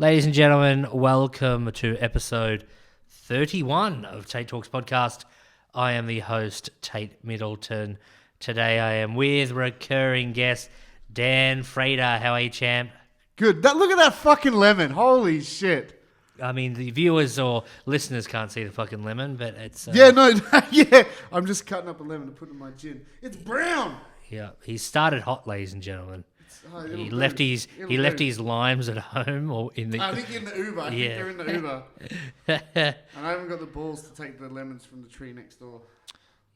Ladies and gentlemen, welcome to episode 31 of Tait Talks podcast. I am the host, Tait Middleton. Today I am with recurring guest, Dan Frater. How are you, champ? Good. Look at that fucking lemon. Holy shit. I mean, the viewers or listeners can't see the fucking lemon, but it's... Yeah. I'm just cutting up a lemon to put in my gin. It's brown. Yeah, he started hot, ladies and gentlemen. He left his limes at home or in the... I think in the Uber. I think they're in the Uber. And I haven't got the balls to take the lemons from the tree next door.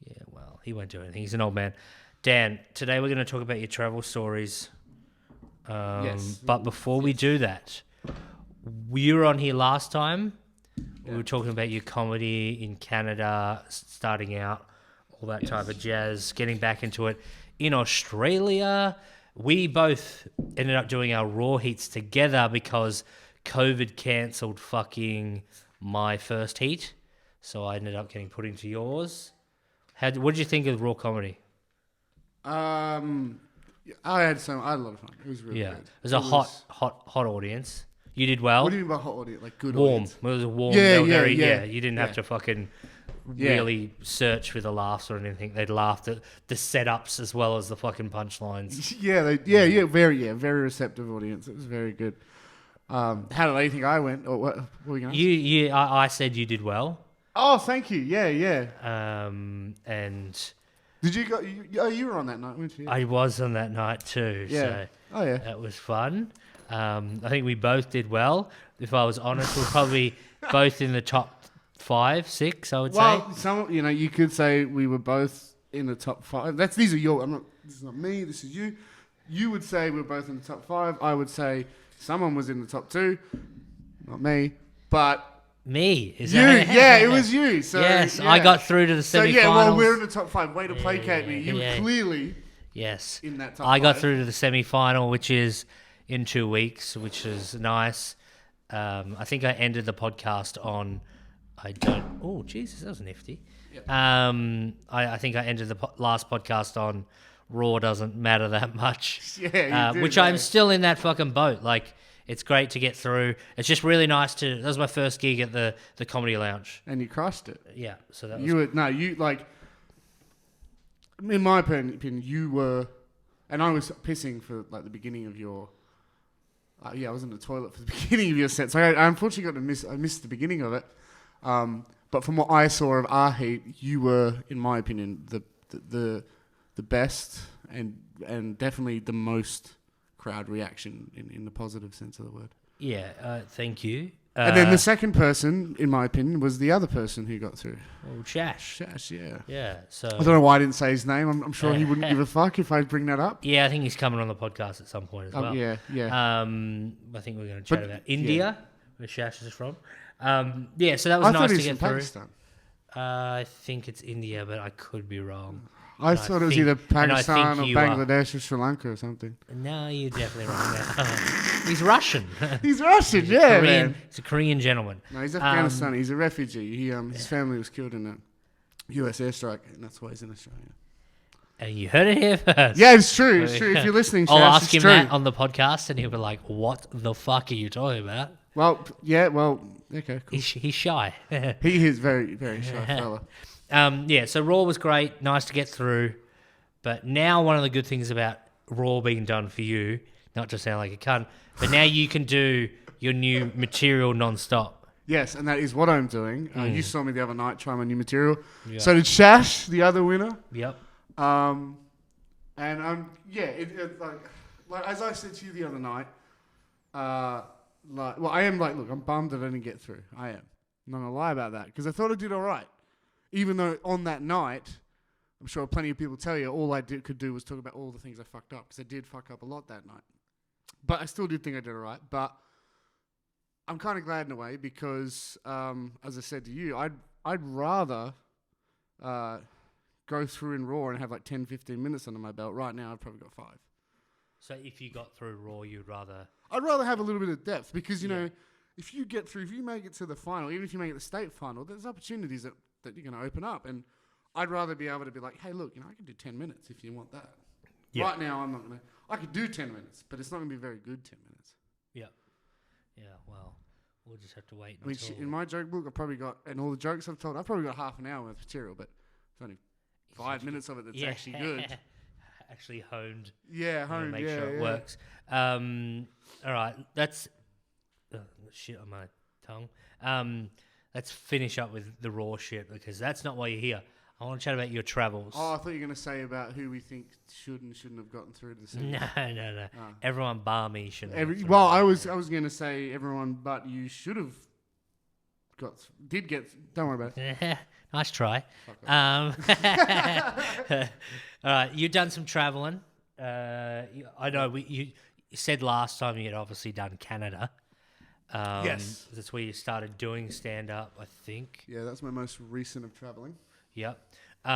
Yeah, well, he won't do anything. He's an old man. Dan, today we're going to talk about your travel stories. Yes. But before we do that, you were on here last time. Yeah. We were talking about your comedy in Canada, starting out, all that type of jazz, getting back into it. In Australia, we both ended up doing our Raw heats together because COVID cancelled fucking my first heat. So I ended up getting put into yours. What did you think of Raw comedy? I had a lot of fun. It was really good. It was a hot audience. You did well. What do you mean by hot audience? Like good warm. audience? It was a warm. Yeah. You didn't have to fucking really search for the laughs or anything. They'd laughed at the setups as well as the fucking punchlines. Very receptive audience. It was very good. How did they think I went? Or what were you going to ask? I said you did well. Oh, thank you. Yeah. And did you go? You were on that night, weren't you? I was on that night too. Yeah. So that was fun. I think we both did well. If I was honest, we're probably both in the top 5, 6. I would say. Well, you could say we were both in the top 5. These are your. This is not me. This is you. You would say we're both in the top 5. I would say someone was in the top 2. Not me, but. Me? Is you? Yeah, it was you. So yes, I got through to the semi-finals. So well, we're in the top 5. Way to placate me. You were clearly in that top 5. I got through to the semi-final, which is in 2 weeks, which is nice. I think I ended the podcast on... Oh, Jesus, that was nifty. Yep. I think I ended the last podcast on Raw doesn't matter that much. Yeah, you did, which I'm still in that fucking boat. Like... It's great to get through. It's just really nice to... That was my first gig at the Comedy Lounge. And you crushed it. Yeah, so that was... In my opinion, you were... And I was pissing for, the beginning of your... I was in the toilet for the beginning of your set. So I unfortunately missed the beginning of it. But from what I saw of our heat, you were, in my opinion, the best and definitely the most... crowd reaction in the positive sense of the word. Yeah, thank you. And then the second person, in my opinion, was the other person who got through. Oh, Shash. Yeah. Yeah, so... I don't know why I didn't say his name. I'm sure he wouldn't give a fuck if I bring that up. Yeah, I think he's coming on the podcast at some point as well. Yeah. I think we're going to chat about India, where Shash is from. So that was nice to get through. Pakistan. I think it's India, but I could be wrong. I thought it was either Pakistan or Bangladesh or Sri Lanka or something. No, you're definitely wrong there. He's Russian. He's Russian, man. He's a Korean gentleman. No, he's Afghanistan. He's a refugee. His family was killed in a US airstrike, and that's why he's in Australia. And you heard it here first. Yeah, it's true. It's true. If you're listening, I'll ask him that on the podcast, and he'll be like, "What the fuck are you talking about?" Well, okay, cool. He's shy. He is very, very shy fella. So Raw was great, nice to get through. But now one of the good things about Raw being done for you, not to sound like a cunt, but now you can do your new material non-stop. Yes, and that is what I'm doing. You saw me the other night try my new material. Yep. So did Shash, the other winner. Yep. And like as I said to you the other night, I'm bummed that I didn't get through. I am. I'm not gonna lie about that because I thought I did all right. Even though on that night, I'm sure plenty of people tell you, all I could do was talk about all the things I fucked up, because I did fuck up a lot that night. But I still did think I did all right. But I'm kind of glad in a way because, as I said to you, I'd rather go through in Raw and have 10, 15 minutes under my belt. Right now, I've probably got 5. So if you got through Raw, you'd rather... I'd rather have a little bit of depth because, you know, if you get through, if you make it to the final, even if you make it the state final, there's opportunities that you're going to open up. And I'd rather be able to be like, hey, look, I can do 10 minutes if you want that. Yeah. Right now, I'm not going to... I could do 10 minutes, but it's not going to be very good 10 minutes. Yeah. Yeah, well, we'll just have to wait I mean, until... in my joke book, I've probably got, and all the jokes I've told, I've probably got half an hour worth of material, but it's only 5 minutes of it that's actually good. Actually honed. Yeah, honed, Make sure it works. All right, that's... shit on my tongue. Let's finish up with the raw shit, because that's not why you're here. I want to chat about your travels. Oh, I thought you were going to say about who we think should and shouldn't have gotten through to the semis. No. Everyone bar me shouldn't have. Well, I was going to say everyone but you should have did get. Don't worry about it. Nice try. All right, you've done some traveling. I know you said last time you had obviously done Canada. Yes. That's where you started doing stand-up, I think. Yeah, that's my most recent of traveling. Yep. We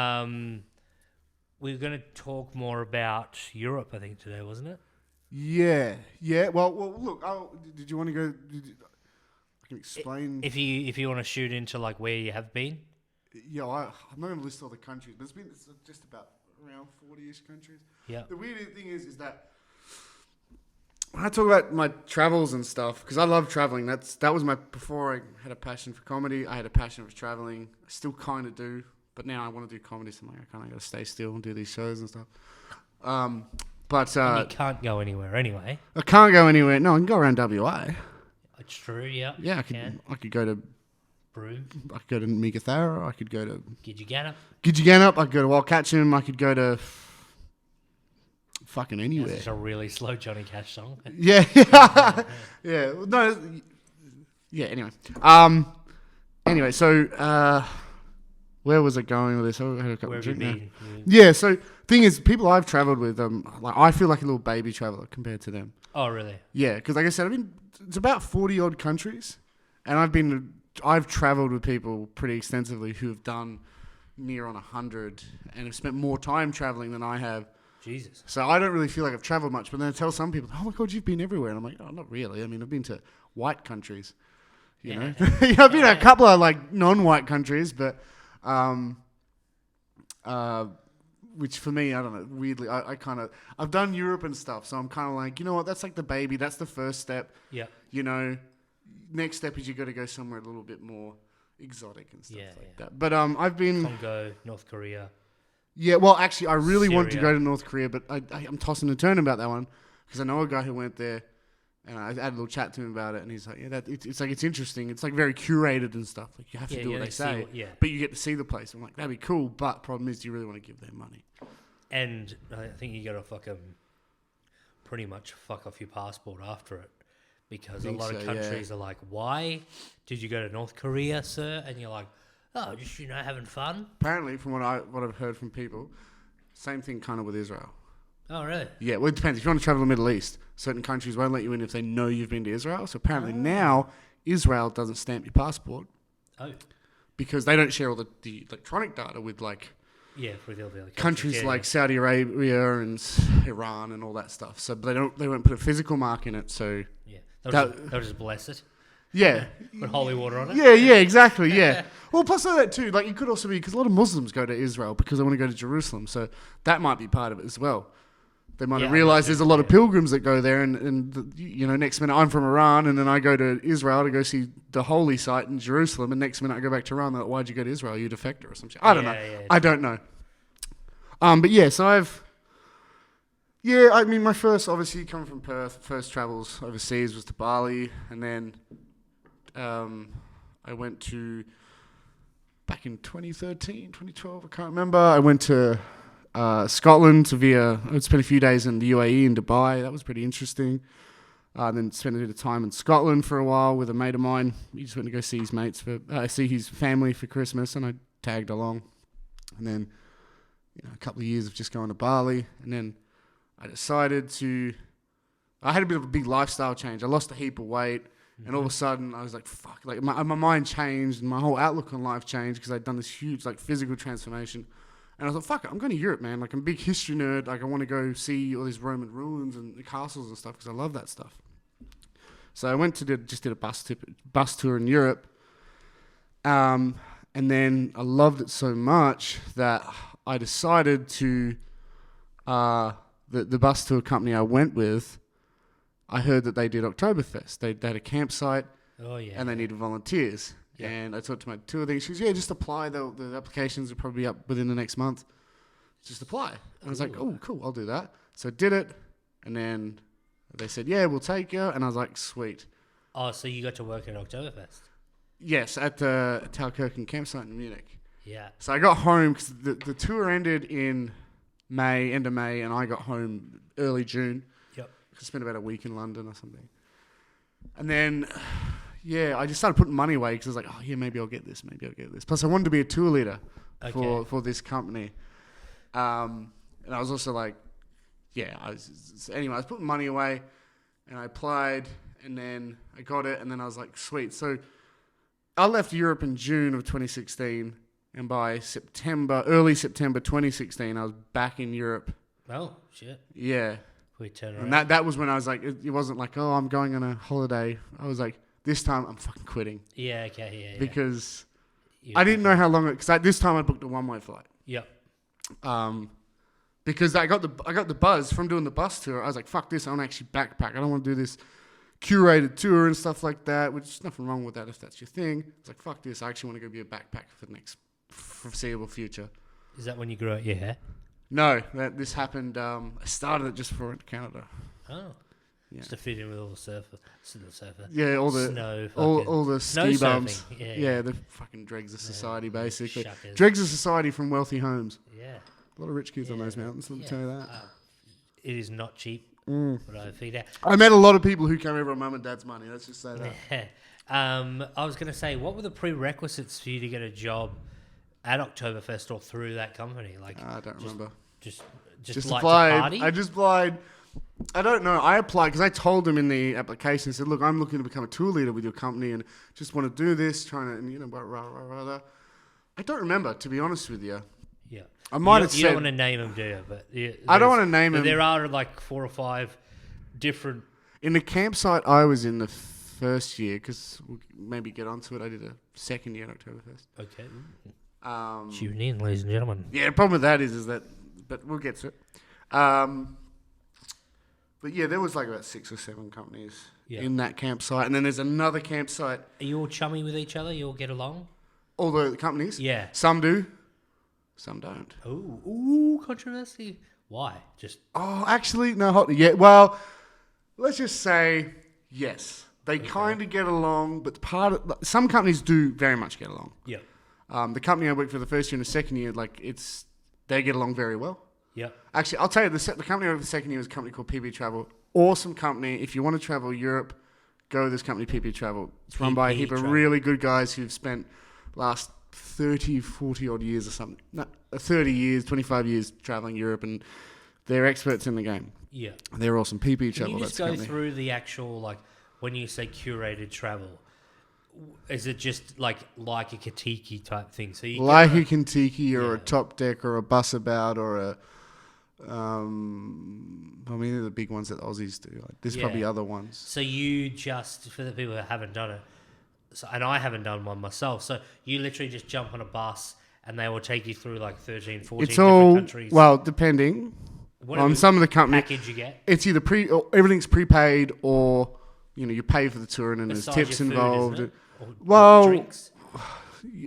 were going to talk more about Europe, I think, today, wasn't it? Yeah. Well, look. Did you want to go? I can explain. If you want to shoot into like where you have been. Yeah, I'm not going to list all the countries, but it's just about around 40-ish countries. Yeah. The weird thing is that when I talk about my travels and stuff, because I love traveling. That was before I had a passion for comedy. I had a passion for traveling. I still kind of do, but now I want to do comedy. So I'm like, I kind of got to stay still and do these shows and stuff. But and you can't go anywhere anyway. I can't go anywhere. No, I can go around WA. It's true. Yeah. Yeah, I could go to Broome. I could go to Meekatharra. I could go to Gidgegannup. I could go to Walcatcham. I could go to fucking anywhere. That's a really slow Johnny Cash song. Yeah. Yeah. No. Yeah. Anyway. So, where was it going with this? I had a couple Where of have you drinks been? Yeah. So, thing is, people I've travelled with, like I feel like a little baby traveller compared to them. Oh, really? Yeah, because like I said, it's about 40 odd countries, and I've travelled with people pretty extensively who have done near on 100 and have spent more time travelling than I have. Jesus. So I don't really feel like I've travelled much, but then I tell some people, oh my God, you've been everywhere. And I'm like, oh, not really. I mean, I've been to white countries, you know. I've been to a couple of like non-white countries, but which for me, I don't know, weirdly, I've done Europe and stuff, so I'm kind of like, you know what, that's like the baby, that's the first step. Yeah. You know, next step is you got to go somewhere a little bit more exotic and stuff that. But I've been Congo, North Korea. Yeah, well, actually, I really Syria. want to go to North Korea, but I'm tossing and turning about that one because I know a guy who went there, and I had a little chat to him about it, and he's like, yeah, it's interesting. It's like very curated and stuff. Like you have to do what they say, but you get to see the place. I'm like, that'd be cool, but problem is, do you really want to give them money? And I think you got to fucking pretty much fuck off your passport after it. Because a lot of countries are like, why did you go to North Korea, sir? And you're like, oh, just, having fun. Apparently, from what I've heard from people, same thing kind of with Israel. Oh, really? Yeah, well, it depends. If you want to travel to the Middle East, certain countries won't let you in if they know you've been to Israel. So apparently now, Israel doesn't stamp your passport. Oh. Because they don't share all the electronic data with, like, for the other countries like Saudi Arabia and Iran and all that stuff. So they won't put a physical mark in it. So they'll just bless it. Yeah, put holy water on it. Yeah, exactly. Yeah. Well, plus that too. Like, it could also be because a lot of Muslims go to Israel because they want to go to Jerusalem. So that might be part of it as well. They might have realised there's a lot of pilgrims that go there, and next minute I'm from Iran, and then I go to Israel to go see the holy site in Jerusalem, and next minute I go back to Iran. They're like, why'd you go to Israel? You a defector or some shit? I don't know. I don't know. But yeah, so I mean, my first, obviously, coming from Perth, first travels overseas was to Bali, and then I went to, back in 2013, 2012, I can't remember, I went to Scotland I would spend a few days in the UAE in Dubai. That was pretty interesting. Then spent a bit of time in Scotland for a while with a mate of mine. He just went to go see his see his family for Christmas, and I tagged along. And then a couple of years of just going to Bali, and then I had a bit of a big lifestyle change. I lost a heap of weight, and all of a sudden I was like, fuck, like my mind changed and my whole outlook on life changed because I'd done this huge like physical transformation. And I thought, fuck it, I'm going to Europe, man. Like, I'm a big history nerd. Like, I want to go see all these Roman ruins and the castles and stuff because I love that stuff. So I went to did a bus tour in Europe. And then I loved it so much that I decided to, the bus tour company I went with, I heard that they did Oktoberfest. They had a campsite. Oh, yeah. And they needed volunteers. Yeah. And I talked to my tour thing. She goes, yeah, just apply. The applications are probably up within the next month. Just apply. And I was like, oh, cool, I'll do that. So I did it. And then they said, yeah, we'll take you. And I was like, sweet. Oh, so you got to work at Oktoberfest? Yes, at the Thalkirchen campsite in Munich. Yeah. So I got home because the tour ended in end of May, and I got home early June. Yep. I spent about a week in London or something. And then... yeah, I just started putting money away because I was like, oh, yeah, maybe I'll get this. Plus, I wanted to be a tour leader for this company. And I was also like, yeah, I was putting money away and I applied and then I got it and then I was like, sweet. So I left Europe in June of 2016 and by early September 2016, I was back in Europe. Oh, shit. Yeah. We turn around. And that was when I was like, it wasn't like, oh, I'm going on a holiday. I was like, this time I'm fucking quitting. Yeah, okay, yeah. Because I didn't know how long because this time I booked a one-way flight. Yep. Because I got the buzz from doing the bus tour. I was like, fuck this, I want to actually backpack. I don't want to do this curated tour and stuff like that, which is nothing wrong with that if that's your thing. It's like, fuck this, I actually want to go be a backpacker for the next foreseeable future. Is that when you grew out your hair? No, this happened, I started it just before I went to Canada. Oh. Yeah. Just to fit in with all the surfer. Yeah, all the snow, all the ski bums. Yeah, the fucking dregs of society, basically. Shuckers. Dregs of society from wealthy homes. Yeah. A lot of rich kids on those mountains, let me tell you that. It is not cheap, but I figured out. I met a lot of people who came over on mum and dad's money, let's just say that. I was going to say, what were the prerequisites for you to get a job at Oktoberfest or through that company? Like, I don't remember. Just like applied. to party? I just applied. I don't know. I applied because I told them in the application, I said, look, I'm looking to become a tour leader with your company and just want to do this, trying to, and blah, blah, blah, blah, blah. I don't remember, to be honest with you. Yeah. I might have You said... don't want to name them, do you? But I don't want to name them. There are like 4 or 5 different... In the campsite I was in the first year, because we'll maybe get onto it, I did a second year at Oktoberfest. Okay. Tune in, ladies and gentlemen. Yeah, the problem with that is that... But we'll get to it. But yeah, there was like about 6 or 7 companies in that campsite. And then there's another campsite. Are you all chummy with each other? You all get along? All the companies? Yeah. Some do. Some don't. Ooh, controversy. Why? Oh, actually, no. Yeah, well, let's just say yes. They kind of get along, but some companies do very much get along. Yeah. The company I worked for the first year and the second year, they get along very well. Yeah. Actually, I'll tell you, the company I worked for the second year was a company called PP Travel. Awesome company. If you want to travel Europe, go to this company, PP Travel. It's run by a heap of really good guys who've spent last 30, 40 odd years or something. No, 30 years, 25 years traveling Europe, and they're experts in the game. Yeah. They're awesome. PP Travel. Can you just go through the actual, when you say curated travel, is it just like a Katiki type thing? So you like a Kentucky or a Top Deck or a Bus About or a... they're the big ones that Aussies do. There's probably other ones. So you just, for the people who haven't done it, and I haven't done one myself, so you literally just jump on a bus and they will take you through 13, 14 different countries. Well, depending on some of the companies. Package you get. It's either everything's prepaid or you pay for the tour and then there's tips involved. Food, well, drinks.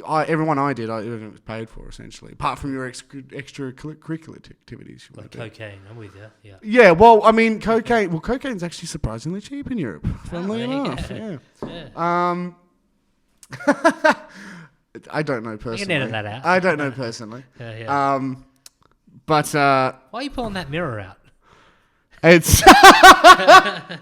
Everyone I did, everything was paid for essentially, apart from your extracurricular activities. Like cocaine, I'm with you. Yeah. Yeah. Well, I mean, cocaine. Well, cocaine's actually surprisingly cheap in Europe. Funnily enough. Yeah. I don't know personally. You can edit that out. I don't know personally. But why are you pulling that mirror out? It's I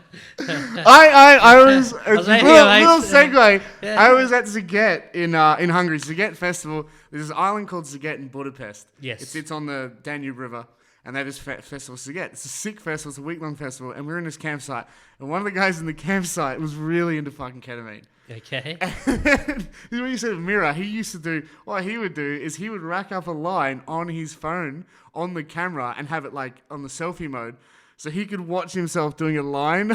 was little segue. Yeah. I was at Sziget in Hungary. Sziget Festival. There's this island called Sziget in Budapest. Yes, it sits on the Danube River, and they have this festival Sziget. It's a sick festival. It's a week-long festival, and we're in this campsite. And one of the guys in the campsite was really into fucking ketamine. Okay. This is what you said, mirror. He used to do. What he would do is he would rack up a line on his phone on the camera and have it on the selfie mode. So he could watch himself doing a line,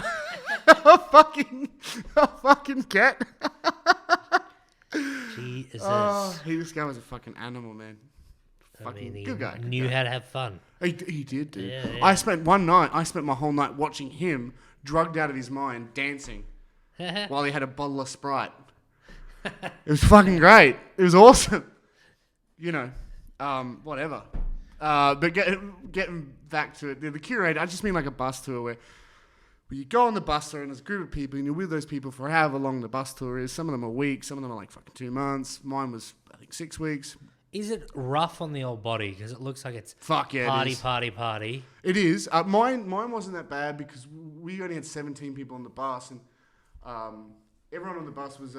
a fucking cat. Jesus. Oh, this guy was a fucking animal, man. Fucking he good guy. knew how to have fun. He did, dude. Yeah. I spent my whole night watching him, drugged out of his mind, dancing while he had a bottle of Sprite. It was fucking great. It was awesome. You know, whatever. But getting back to it, the curator, I just mean like a bus tour where you go on the bus tour and there's a group of people and you're with those people for however long the bus tour is. Some of them are weeks, some of them are like fucking 2 months. Mine was, I think, 6 weeks. Is it rough on the old body? Because it looks like it's Fuck yeah, party. It is. Mine wasn't that bad because we only had 17 people on the bus and everyone on the bus was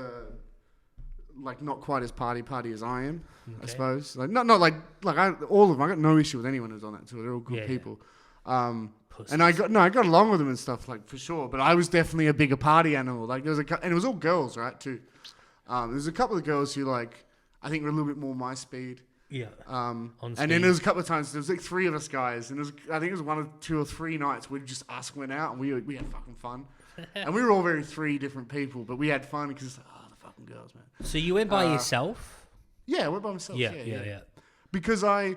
like not quite as party as I am, I suppose. Like not like all of them. I got no issue with anyone who's on that tour. They're all good people. And I got along with them and stuff, like, for sure. But I was definitely a bigger party animal. Like, and it was all girls, right, too. There was a couple of girls who, like, I think were a little bit more my speed. Yeah. And then there was a couple of times, there was like 3 of us guys, and I think it was 1 or 2 or 3 nights where just us went out and we had fucking fun. And we were all 3 different people, but we had fun because it's like, oh, the fucking girls, man. So you went by yourself? Yeah, I went by myself. Yeah. Because I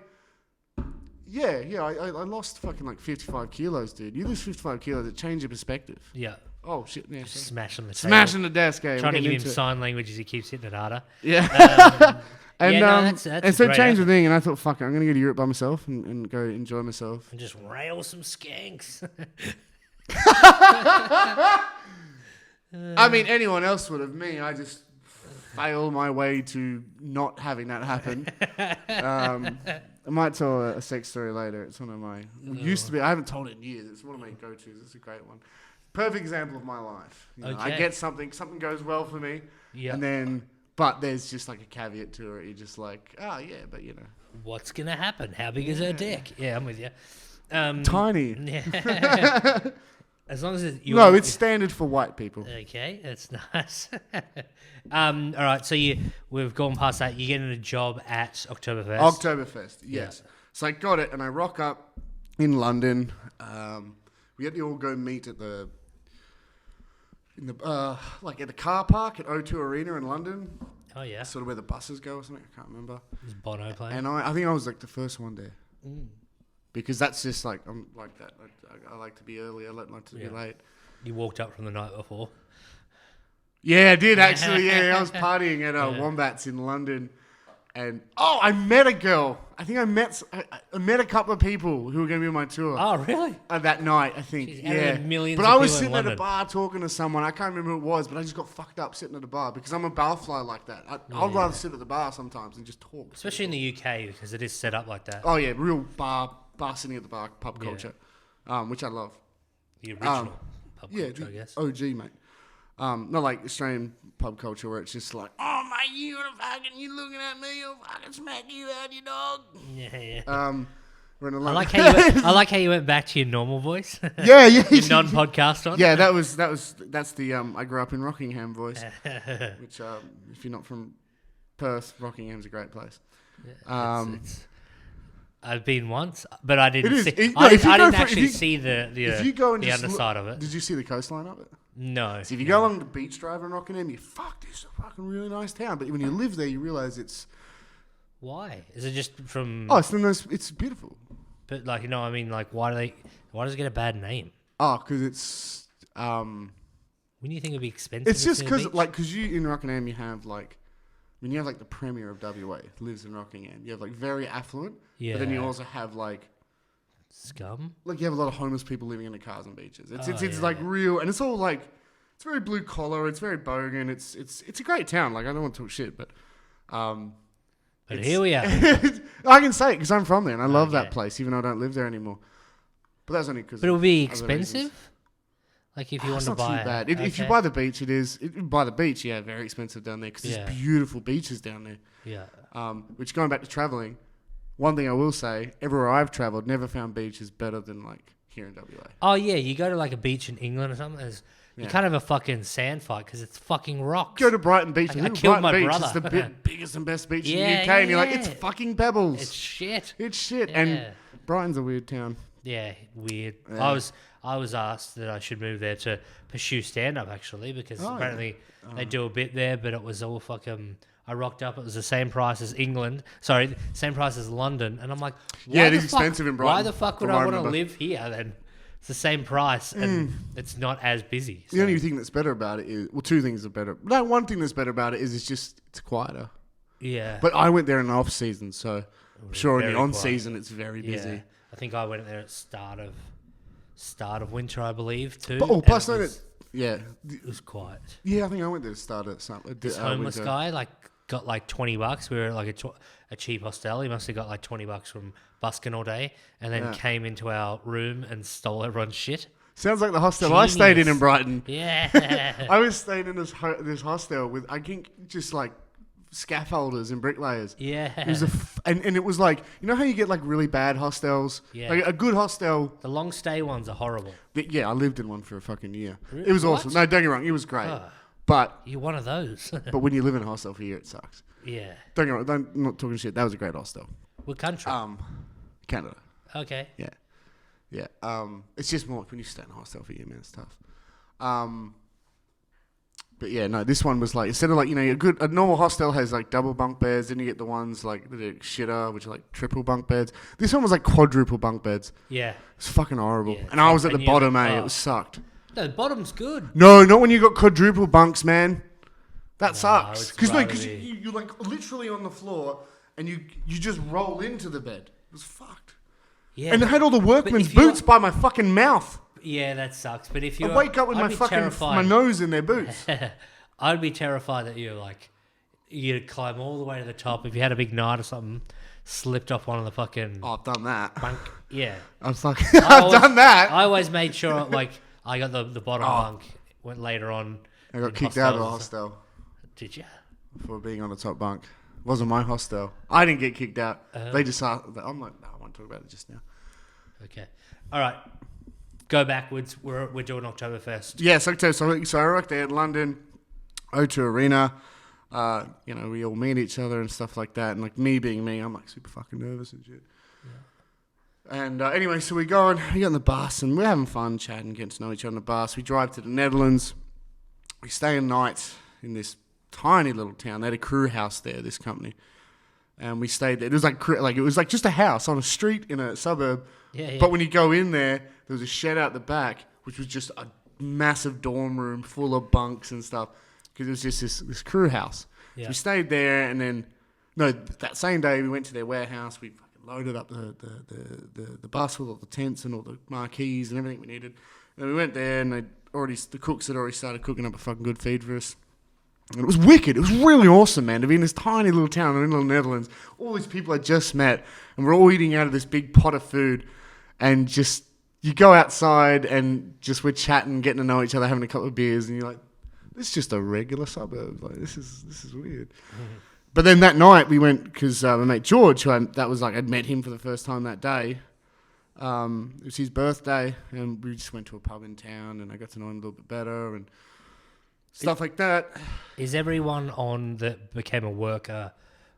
lost fucking like 55 kilos, dude. You lose 55 kilos, it changes your perspective. Yeah. Oh, shit. Yeah, Smashing the table. Smashing the desk, eh? Trying to give him sign language as he keeps hitting it harder. Yeah. That's and so it changed the thing, and I thought, fuck it, I'm going to go to Europe by myself and go enjoy myself. And just rail some skanks. I mean, anyone else would have. Me, I just fail my way to not having that happen. I might tell a sex story later. It's one of my... Used to be... I haven't told it in years. It's one of my go-tos. It's a great one. Perfect example of my life. You know, I get something goes well for me, and then... But there's just like a caveat to it. You're just like, oh, yeah, but you know. What's going to happen? How big is her dick? Yeah, I'm with you. Tiny. Yeah. As long as it's standard for white people. Okay, that's nice. All right, so we've gone past that. You're getting a job at Oktoberfest. Oktoberfest, yes. Yeah. So I got it, and I rock up in London. We had to all go meet at the car park at O2 Arena in London. Oh yeah, sort of where the buses go or something. I can't remember. Is Bono playing? And I think I was like the first one there. Because that's just like, I'm like that. I like to be early. I like to be late. You walked up from the night before. Yeah, I did actually. Yeah, I was partying at Wombats in London, and I met a girl. I think I met a couple of people who were going to be on my tour. Oh, really? That night, I think. Jeez, but I was sitting at a bar talking to someone. I can't remember who it was, but I just got fucked up sitting at a bar because I'm a barfly like that. I'd rather sit at the bar sometimes and just talk. Especially in the UK because it is set up like that. Oh yeah, real bar sitting at the bar, pub culture, which I love. The original pub culture, I guess. OG, mate. Not like Australian pub culture where it's just like, oh mate, you looking at me, I'll fucking smack you out, you dog. Yeah. We're in a I like how you went back to your normal voice. Yeah. Your non-podcast one. Yeah, that's the I grew up in Rockingham voice, which if you're not from Perth, Rockingham's a great place. Yeah, I've been once, but I didn't see. If I you didn't go for- actually if you- see the if you go and the just underside of it. Did you see the coastline of it? No. So if you go along the beach drive in Rockingham, this is a fucking really nice town. But when you live there, you realise it's... Why? Is it just from... Oh, it's beautiful. But like, I mean, like, why does it get a bad name? Oh, because it's... Wouldn't you think it'd be expensive? It's just because you in Rockingham you have like... When you have like the Premier of WA lives in Rockingham, you have like very affluent, but then you also have like... Scum? Like you have a lot of homeless people living in the cars and beaches. It's like real, and it's all like... It's very blue collar, it's very bogan, it's a great town. Like I don't want to talk shit, but... But here we are. I can say it because I'm from there and I love that place, even though I don't live there anymore. But that's only because... But it would be expensive? Like if you want to buy... It's not too bad. If you buy the beach, it is... By the beach, yeah, very expensive down there because there's beautiful beaches down there. Yeah. Which, going back to travelling, one thing I will say, everywhere I've travelled, never found beaches better than like here in WA. Oh yeah, you go to like a beach in England or something, you kind of have a fucking sand fight because it's fucking rocks. Go to Brighton Beach. I killed my brother. It's the biggest and best beach in the UK, and you're like, it's fucking pebbles. It's shit. Yeah. And Brighton's a weird town. Yeah, weird. Yeah. I was asked that I should move there to pursue stand-up, actually, because apparently they do a bit there, but it was all fucking... I rocked up. It was the same price as England. Sorry, same price as London. And I'm like, Yeah, why it is the fuck- expensive in Brighton, Why the fuck would from I what I want to remember. live here then? It's the same price and it's not as busy. The So, only thing that's better about it is, well, two things are better. No, one thing that's better about it is it's quieter. yeah. But I went there in the off season, so I'm sure in very the on quiet. season it's very Yeah. busy. I think I went there at start of winter, I believe, too. But, oh, and plus, it was quiet. yeah, I think I went there to start at some. This homeless guy got like $20. We were at like a cheap hostel. He must have got like $20 from busking all day, and then came into our room and stole everyone's shit. Sounds like the hostel I stayed in Genius. Brighton. Yeah. I was staying in this hostel with, I think, just like scaffolders and bricklayers. Yeah. It was and it was like, you know how you get like really bad hostels? Yeah. Like a good hostel. The long stay ones are horrible. Yeah, I lived in one for a fucking year. Really? It was What? awesome. No, don't get me wrong, it was great. Oh, But you're one of those. when you live in a hostel for a year, it sucks. Yeah. Don't get me wrong, I'm not talking shit. That was a great hostel. What country? Canada. Okay. Yeah. Yeah. It's just more when you stay in a hostel for a year, man, it's tough. But yeah, no, this one was like, instead of like, you know, a normal hostel has like double bunk beds, then you get the ones like the shitter, which are like triple bunk beds. This one was like quadruple bunk beds. Yeah. It's fucking horrible. Yeah, and I was at and the you- bottom, mate. oh. It sucked. No, the bottom's good. No, not when you got quadruple bunks, man. That it's sucks. Because gotta be. you're like literally on the floor and you just roll into the bed. It was fucked. Yeah. And I had all the workman's if you're- boots by my fucking mouth. Yeah, that sucks. But if you I wake up with my fucking my nose in their boots. I'd be terrified that you'd climb all the way to the top if you had a big night or something, slipped off one of the fucking Oh, I've done that. bunk. Yeah, I've done that. I always made sure like I got the bottom Oh. bunk. Went later on. I got in kicked out of the hostels. hostel Did you? for being on the top bunk. It wasn't my hostel. I didn't get kicked out. They just asked. I'm like, no, I won't talk about it just now. Okay. All right. Go backwards. We're doing Oktoberfest. Yes, okay. So I worked there in London, O2 Arena. You know, we all meet each other and stuff like that. And like me being me, I'm like super fucking nervous and shit. Yeah. And anyway, so we get on the bus and we're having fun chatting, getting to know each other on the bus. We drive to the Netherlands. We stay a night in this tiny little town. They had a crew house there, this company. And we stayed there. It was like just a house on a street in a suburb. Yeah. But when you go in there was a shed out the back, which was just a massive dorm room full of bunks and stuff, because it was just this crew house. Yeah. So we stayed there, and then that same day we went to their warehouse. We fucking loaded up the bus with all the tents and all the marquees and everything we needed. And we went there, and the cooks had already started cooking up a fucking good feed for us. And it was wicked. It was really awesome, man, to be in this tiny little town in the Netherlands. All these people I just met, and we're all eating out of this big pot of food, and just you go outside and just we're chatting, getting to know each other, having a couple of beers, and you're like, this is just a regular suburb. Like this is weird. Mm-hmm. But then that night we went because my mate George, I'd met him for the first time that day. It was his birthday, and we just went to a pub in town, and I got to know him a little bit better and stuff like that. Is everyone on that became a worker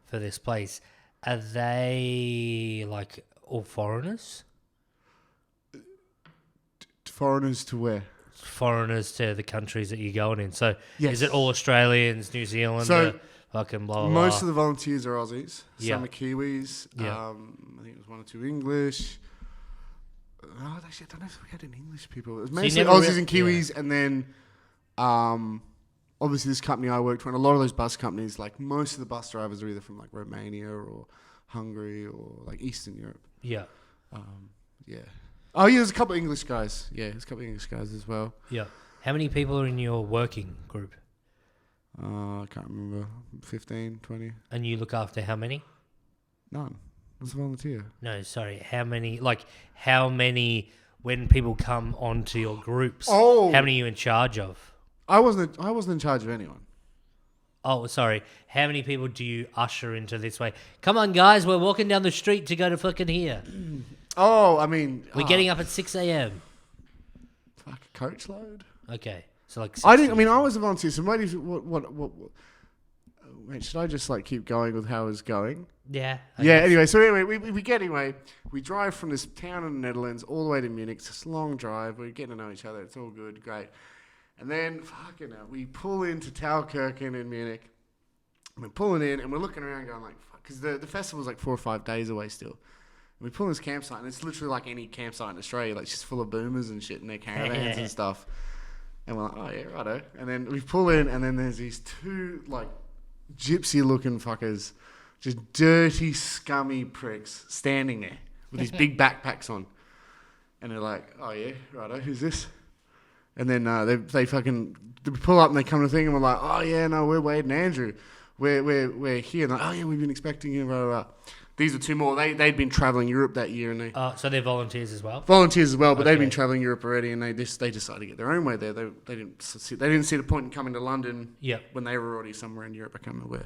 for this place? Are they like all foreigners? Foreigners to where? Foreigners to the countries that you're going in. So Yes. is it all Australians, New Zealand, So, fucking blah blah Most blah? of the volunteers are Aussies. Yeah. Some are Kiwis. Yeah. I think it was one or two English. Actually, I don't know if we had any English people. It was you mostly never Aussies and Kiwis, and then obviously this company I worked for, and a lot of those bus companies, like most of the bus drivers are either from like Romania or Hungary or like Eastern Europe. Yeah. Yeah. Oh, yeah, there's a couple of English guys. Yeah, there's a couple of English guys as well. Yeah. How many people are in your working group? I can't remember. 15, 20. And you look after how many? None. I was a volunteer. No, sorry. How many when people come onto your groups? Oh. How many are you in charge of? I wasn't in charge of anyone. Oh, sorry. How many people do you usher into this way? Come on, guys. We're walking down the street to go to fucking here. Oh, I mean... We're getting up at 6 a.m. Fuck, a coach load? Okay. So like... I 60. was a volunteer, so maybe... Wait, should I just like keep going with how it's going? Yeah. I Yeah, guess. anyway, so we drive from this town in the Netherlands all the way to Munich. It's this long drive. We're getting to know each other. It's all good, great. And then, fucking hell, we pull into Thalkirchen in Munich. we're pulling in and we're looking around going like, fuck, because the festival's like 4 or 5 days away still. And we pull in this campsite and it's literally like any campsite in Australia, like just full of boomers and shit in their caravans and stuff. And we're like, oh yeah, righto. And then we pull in and then there's these two like gypsy looking fuckers, just dirty, scummy pricks standing there with these big backpacks on. And they're like, oh yeah, righto, who's this? And then they pull up and they come to the thing and we're like, oh yeah, no, we're Wade and Andrew. We're here. And like, oh yeah, we've been expecting you, blah, blah, blah. These are two more. They'd been travelling Europe that year, and so they're volunteers as well. Volunteers as well, but they'd been travelling Europe already, and they decided to get their own way there. They didn't see the point in coming to London when they were already somewhere in Europe. I can't remember where.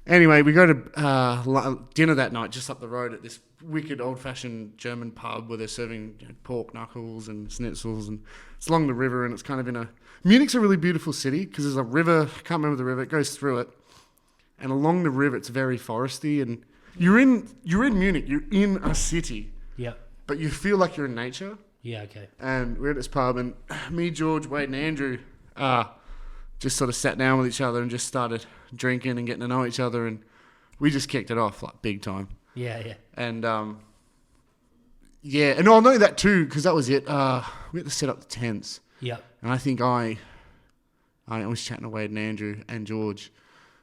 Anyway, we go to dinner that night just up the road at this wicked old-fashioned German pub where they're serving pork knuckles and schnitzels, and it's along the river, and it's kind of in a... Munich's a really beautiful city because there's a river. I can't remember the river. It goes through it, and along the river it's very foresty, and you're in Munich. You're in a city. Yeah. But you feel like you're in nature. Yeah. Okay. And we're at this pub, and me, George, Wade, and Andrew just sort of sat down with each other and just started drinking and getting to know each other, and we just kicked it off like big time. Yeah. Yeah. And and I'll know that too because that was it. We had to set up the tents. Yeah. And I think I was chatting to Wade and Andrew and George.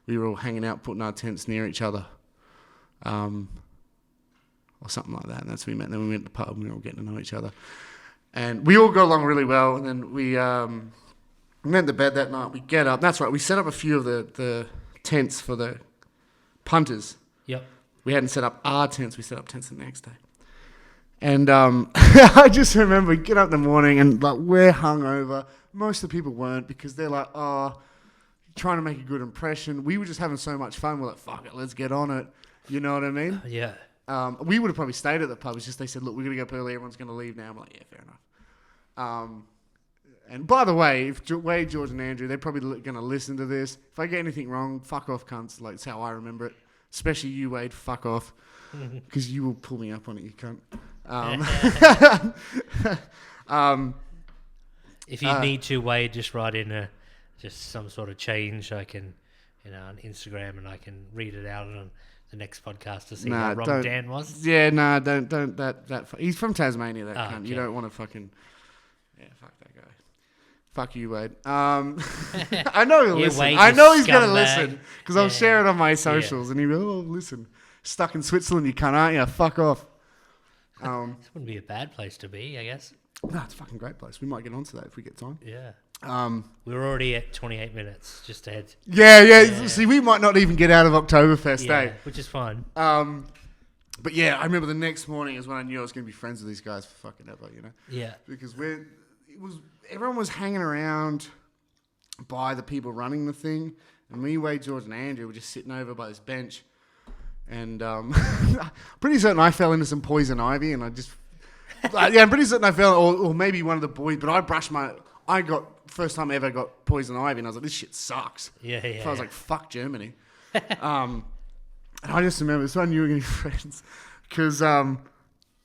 We were all hanging out, putting our tents near each other. Or something like that. And that's when we met. And then we went to the pub and we were all getting to know each other. And we all got along really well. And then we went to bed that night. We get up. That's right. We set up a few of the tents for the punters. Yep. We hadn't set up our tents. We set up tents the next day. And I just remember we get up in the morning and like we're hungover. Most of the people weren't because they're like, oh, trying to make a good impression. We were just having so much fun. We're like, fuck it, let's get on it. You know what I mean? Yeah. We would have probably stayed at the pub. It's just they said, look, we're going to go up early. Everyone's going to leave now. I'm like, yeah, fair enough. And by the way, if Wade, George, and Andrew, they're probably going to listen to this. If I get anything wrong, fuck off, cunts. Like, it's how I remember it. Especially you, Wade. Fuck off. Because you will pull me up on it, you cunt. If you need to, Wade, just write in just some sort of change. I can, on Instagram, and I can read it out on the next podcast to see how wrong Dan was. Yeah, don't that. He's from Tasmania. That cunt. Okay. You don't want to fucking. Yeah, fuck that guy. Fuck you, Wade. I know he'll listen. I know he's gonna listen because I'll share it on my socials, and he'll be, oh, listen, stuck in Switzerland, you cunt, aren't you? Fuck off. This wouldn't be a bad place to be, I guess. No, it's a fucking great place. We might get onto that if we get time. Yeah. We're already at 28 minutes, just ahead. Yeah. See, we might not even get out of Oktoberfest, which is fine. But yeah, I remember the next morning is when I knew I was going to be friends with these guys for fucking ever, Yeah. Because everyone was hanging around by the people running the thing, and me, Wade, George, and Andrew were just sitting over by this bench, and pretty certain I fell into some poison ivy, and I just... I'm pretty certain I fell, or maybe one of the boys, but I got, first time I ever got poison ivy, and I was like, this shit sucks. Yeah. So I was like, fuck Germany. And I just remember, so I knew we were going to be friends, because a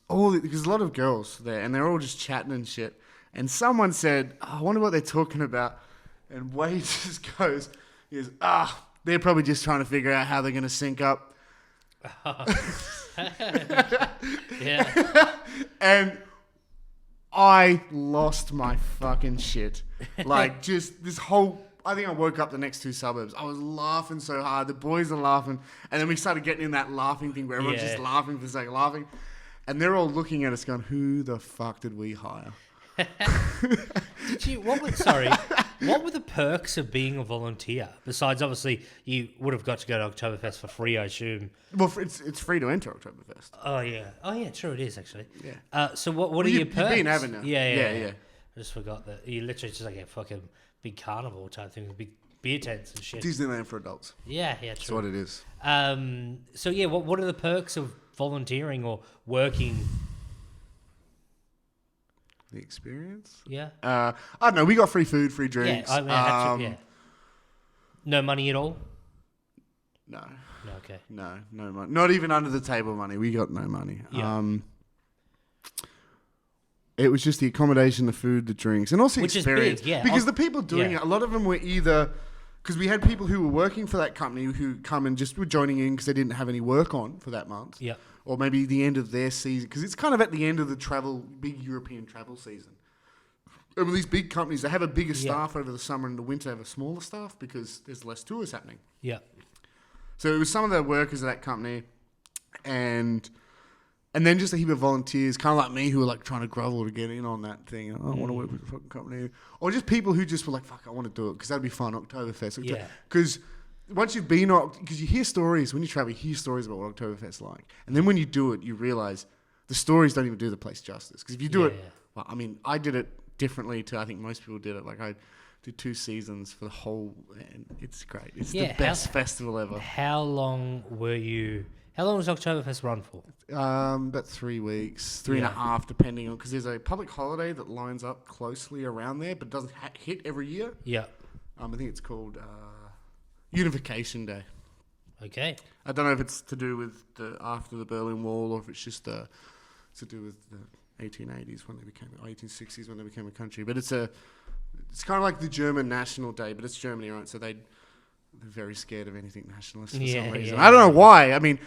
lot of girls there, and they're all just chatting and shit, and someone said, oh, I wonder what they're talking about, and Wade just goes, they're probably just trying to figure out how they're going to sync up. Yeah. And I lost my fucking shit. Like, just this whole... I think I woke up the next two suburbs. I was laughing so hard. The boys are laughing. And then we started getting in that laughing thing where everyone's just laughing for the sake of laughing. And they're all looking at us going, who the fuck did we hire? What were the perks of being a volunteer? Besides, obviously, you would have got to go to Oktoberfest for free, I assume. Well, it's free to enter Oktoberfest. Oh, yeah. True, it is, actually. Yeah. So what are your perks? You've been, haven't you? Yeah. I just forgot that. You literally just like a fucking big carnival type thing with big beer tents and shit. Disneyland for adults. Yeah, true. That's what it is. So, yeah, what are the perks of volunteering or working... The experience? Yeah. I don't know. We got free food, free drinks. Yeah, No money at all? No. No, okay. No money. Not even under the table money. We got no money. Yeah. It was just the accommodation, the food, the drinks, and also which experience. Is big, yeah. Because the people doing it, a lot of them were either... because we had people who were working for that company who come and just were joining in because they didn't have any work on for that month. Yeah. Or maybe the end of their season, because it's kind of at the end of the big European travel season. And with these big companies, they have a bigger staff over the summer, and the winter they have a smaller staff because there's less tours happening. Yeah. So it was some of the workers of that company, and then just a heap of volunteers, kind of like me, who were like trying to grovel to get in on that thing. I don't want to work with the fucking company. Or just people who just were like, fuck, I want to do it because that'd be fun, Oktoberfest. Yeah. Because once you've been on, because you hear stories, when you travel, you hear stories about what Oktoberfest's like. And then when you do it, you realize the stories don't even do the place justice. Because if you do it, well, I mean, I did it differently to I think most people did it. Like I did 2 seasons for the whole, and it's great. It's the best festival ever. How long was Oktoberfest run for? About 3 weeks, 3.5, depending on, because there's a public holiday that lines up closely around there, but doesn't hit every year. Yeah. I think it's called Unification Day. Okay. I don't know if it's to do with after the Berlin Wall or if it's just to do with the 1880s when they became 1860s when they became a country. But it's kind of like the German National Day, but it's Germany, right? So they're very scared of anything nationalist for some reason. Yeah. I don't know why. I mean,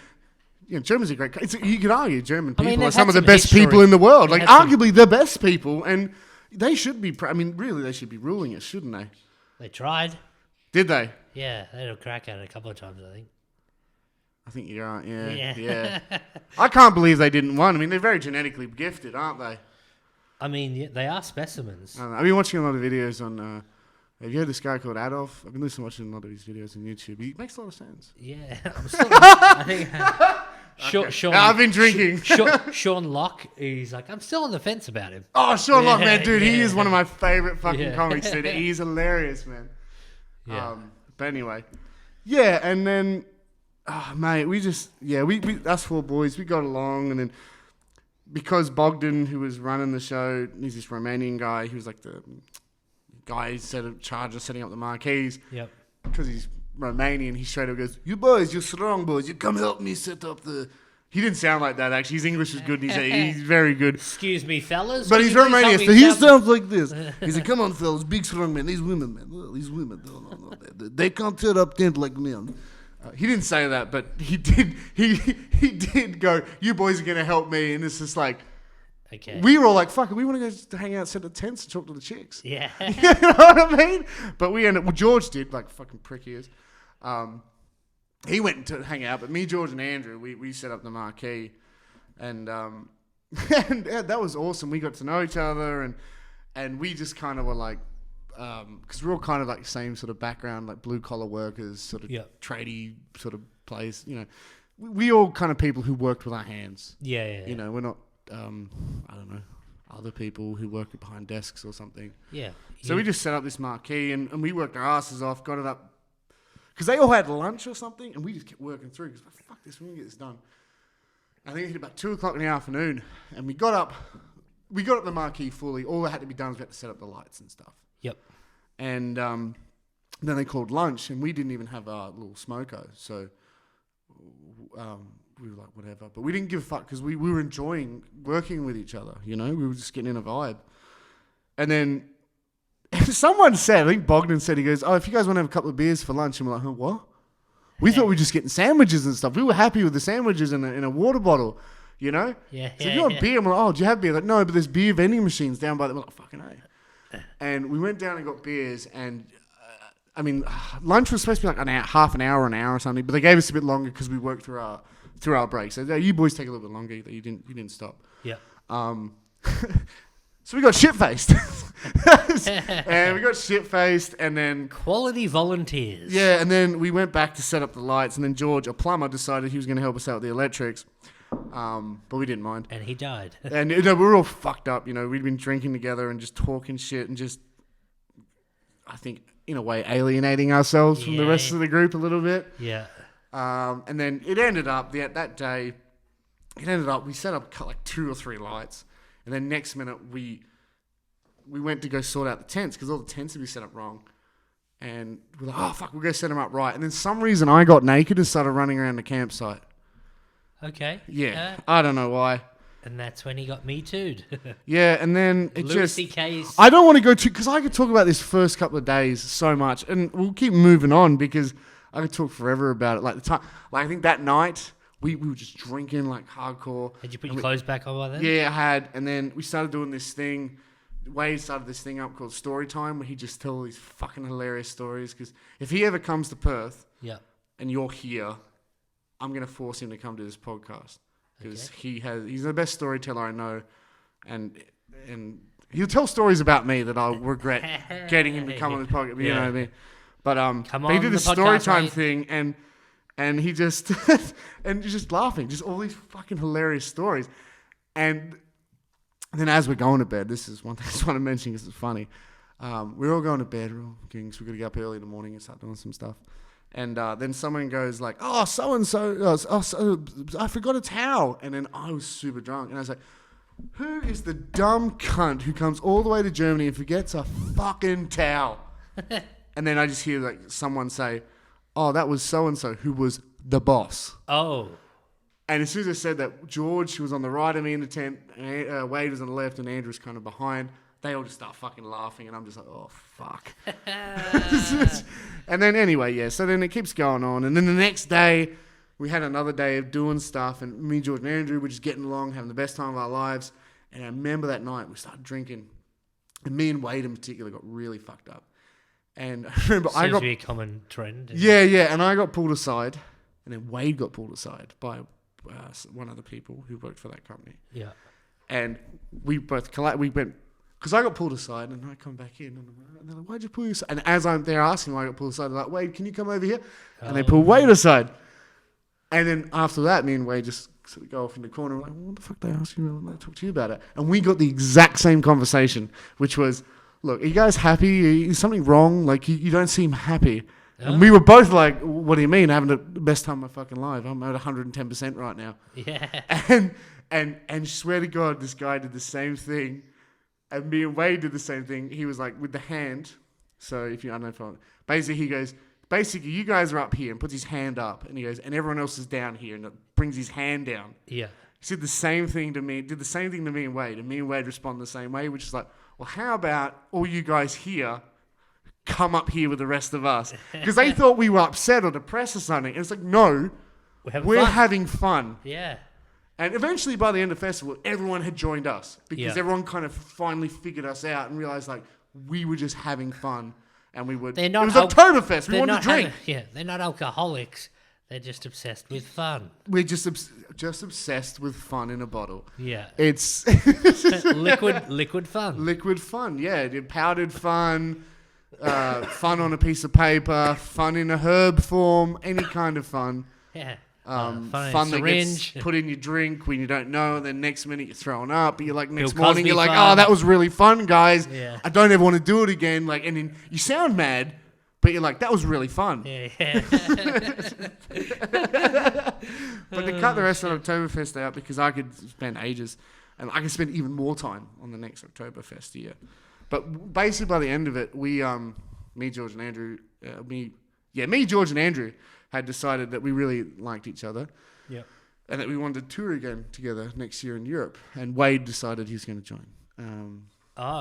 Germans are great. You could argue German people are some of the some best history. people in the world. Like arguably the best people, and they should be. Really, they should be ruling it, shouldn't they? They tried. Did they? Yeah, they had a crack at it a couple of times, I think. I think you're right. Yeah. I can't believe they didn't win. I mean, they're very genetically gifted, aren't they? I mean, they are specimens. I've been watching a lot of videos on. Have you heard this guy called Adolf? I've been listening to watching a lot of his videos on YouTube. He makes a lot of sense. Yeah, I think. Sean, I've been drinking. Sean Locke, he's like, I'm still on the fence about him. Oh, Sean Locke, man, dude, he is one of my favorite fucking comics, dude. Yeah. He's hilarious, man. Yeah. But anyway, yeah, and then, mate, we us 4 boys, we got along, and then because Bogdan, who was running the show, he's this Romanian guy. He was like the guy charged of setting up the marquees. Yep. Because he's Romanian, he straight up goes, "You boys, you strong boys, you come help me set up the." He didn't sound like that actually. His English was good. He's very good. Excuse me, fellas. But he's Romanian, so he sounds like this. He's like, "Come on, fellas, big strong man. These women, man. Oh, these women, no. They can't set up tent like me." He didn't say that, but he did. He did go, "You boys are gonna help me," and it's just like. Okay. We were all like, fuck it, we want to go to hang out, set up tents, and talk to the chicks. Yeah. You know what I mean? But we ended up, George did, like fucking prick he is. He went to hang out, but me, George, and Andrew, we set up the marquee. And, and that was awesome. We got to know each other, and we just kind of were like, because we're all kind of like the same sort of background, like blue collar workers, sort of tradie sort of place. We all kind of people who worked with our hands. Yeah. You know, we're not. I don't know, other people who work behind desks or something. Yeah. So we just set up this marquee and we worked our asses off, got it up. Because they all had lunch or something and we just kept working through because, fuck this, we can get this done. I think it hit about 2 o'clock in the afternoon and we got up the marquee fully. All that had to be done was we had to set up the lights and stuff. Yep. And then they called lunch and we didn't even have our little smoko. So we were like, whatever. But we didn't give a fuck because we were enjoying working with each other, We were just getting in a vibe. And then someone said, I think Bogdan said, he goes, "Oh, if you guys want to have a couple of beers for lunch." And we're like, "Huh, what?" We thought we were just getting sandwiches and stuff. We were happy with the sandwiches in a water bottle, Yeah. So if you want beer, and we're like, "Oh, do you have beer?" Like, "No, but there's beer vending machines down by the..." We're like, "Fucking A." And we went down and got beers and... lunch was supposed to be like half an hour or something, but they gave us a bit longer because we worked through our breaks. So you boys take a little bit longer. You didn't stop. Yeah. So we got shit-faced. And we got shit-faced and then... Quality volunteers. Yeah, and then we went back to set up the lights and then George, a plumber, decided he was going to help us out with the electrics. But we didn't mind. And he died. And we were all fucked up, We'd been drinking together and just talking shit and just, I think, in a way, alienating ourselves from the rest of the group a little bit. Yeah. And then it ended up, that day, we set up like 2 or 3 lights. And then next minute, we went to go sort out the tents because all the tents had been set up wrong. And we're like, oh, fuck, we'll go set them up right. And then some reason I got naked and started running around the campsite. Okay. Yeah. I don't know why. And that's when he got Me Too'd. Yeah, and then it Louis just... C.K.'s... I don't want to go too... Because I could talk about this first couple of days so much. And we'll keep moving on because I could talk forever about it. Like, the time... Like, I think that night, we were just drinking, like, hardcore. Had you put your clothes back on by then? Yeah, I had. And then we started doing this thing. Wade started this thing up called Story Time, where he just tells these fucking hilarious stories. Because if he ever comes to Perth and you're here, I'm going to force him to come to this podcast. Because he's the best storyteller I know, and he'll tell stories about me that I'll regret getting him to come on this podcast. You know what I mean? But he did this story time thing, and he just and he's just laughing, just all these fucking hilarious stories. And then as we're going to bed, this is one thing I just want to mention because it's funny. We're all going to bed, we're all kings. We're gonna get up early in the morning and start doing some stuff. And then someone goes like, oh, so-and-so, I forgot a towel. And then I was super drunk. And I was like, who is the dumb cunt who comes all the way to Germany and forgets a fucking towel? And then I just hear like someone say, oh, that was so-and-so who was the boss. Oh. And as soon as I said that, George, who was on the right of me in the tent, Wade was on the left, and Andrew was kind of behind. They all just start fucking laughing, and I'm just like, oh, fuck. And then anyway, yeah, so then it keeps going on. And then the next day, we had another day of doing stuff, and me, George, and Andrew were just getting along, having the best time of our lives. And I remember that night, we started drinking, and me and Wade in particular got really fucked up. And I remember Seems to be a common trend. Yeah, and I got pulled aside, and then Wade got pulled aside by one of the people who worked for that company. Yeah. And we both we went... Because I got pulled aside, and I come back in, and they're like, why'd you pull you aside? And as I'm there asking why I got pulled aside, they're like, Wade, can you come over here? And they pull Wade aside. And then after that, me and Wade just sort of go off in the corner, and we're like, well, what the fuck did they ask you? They talk to you about it. And we got the exact same conversation, which was, look, are you guys happy? Is something wrong? Like, you don't seem happy. And we were both like, what do you mean? Having the best time of my fucking life. I'm at 110% right now. Yeah. And swear to God, this guy did the same thing. And me and Wade did the same thing. He was like, with the hand. So if you, I don't know if basically he goes, you guys are up here, and puts his hand up. And he goes, and everyone else is down here, and it brings his hand down. Yeah. He did the same thing to me and Wade. And me and Wade respond the same way, which is like, well, how about all you guys here come up here with the rest of us? Because they thought we were upset or depressed or something. And it's like, no, we're having fun. Yeah. And eventually, by the end of the festival, everyone had joined us because everyone kind of finally figured us out and realized like we were just having fun, and we would. It was Oktoberfest. We wanted to drink. They're not alcoholics. They're just obsessed with fun. We're just obsessed with fun in a bottle. Yeah, it's liquid fun. Liquid fun. Yeah, powdered fun, fun on a piece of paper, fun in a herb form, any kind of fun. Yeah. Fun that gets put in your drink when you don't know, and then next minute you're throwing up. But you're like, next morning you're like, oh, that was really fun, guys. Yeah. I don't ever want to do it again. Like, and then you sound mad, but you're like, that was really fun. Yeah. But to cut the rest of Oktoberfest out, because I could spend ages, and I could spend even more time on the next Oktoberfest year. But basically by the end of it, we, me, George, and Andrew, George, and Andrew had decided that we really liked each other. Yep. And that we wanted to tour again together next year in Europe. And Wade decided he was going to join.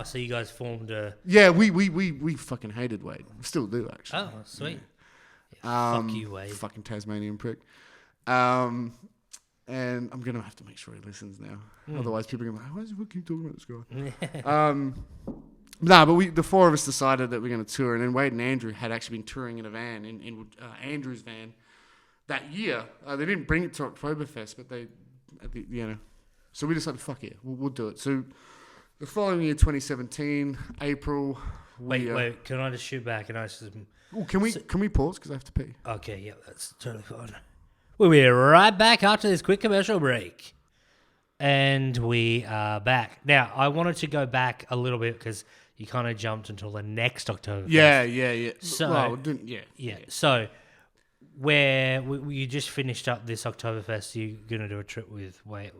So you guys formed a... Yeah, we fucking hated Wade. We still do, actually. Oh, sweet. Yeah, fuck you, Wade. Fucking Tasmanian prick. And I'm going to have to make sure he listens now. Otherwise people are going to be like, why does he keep talking about this guy? But the four of us decided that we're going to tour, and then Wade and Andrew had actually been touring in a van, in Andrew's van, that year. They didn't bring it to Oktoberfest, but so we decided, fuck yeah, we'll do it. So the following year, 2017, April. Wait, can I just shoot back? Can we pause, because I have to pee? Okay, yeah, that's totally fine. We'll be right back after this quick commercial break. And we are back. Now, I wanted to go back a little bit because you kind of jumped until the next Oktoberfest. Yeah. So, So, where you just finished up this Oktoberfest, you're going to do a trip with Wade?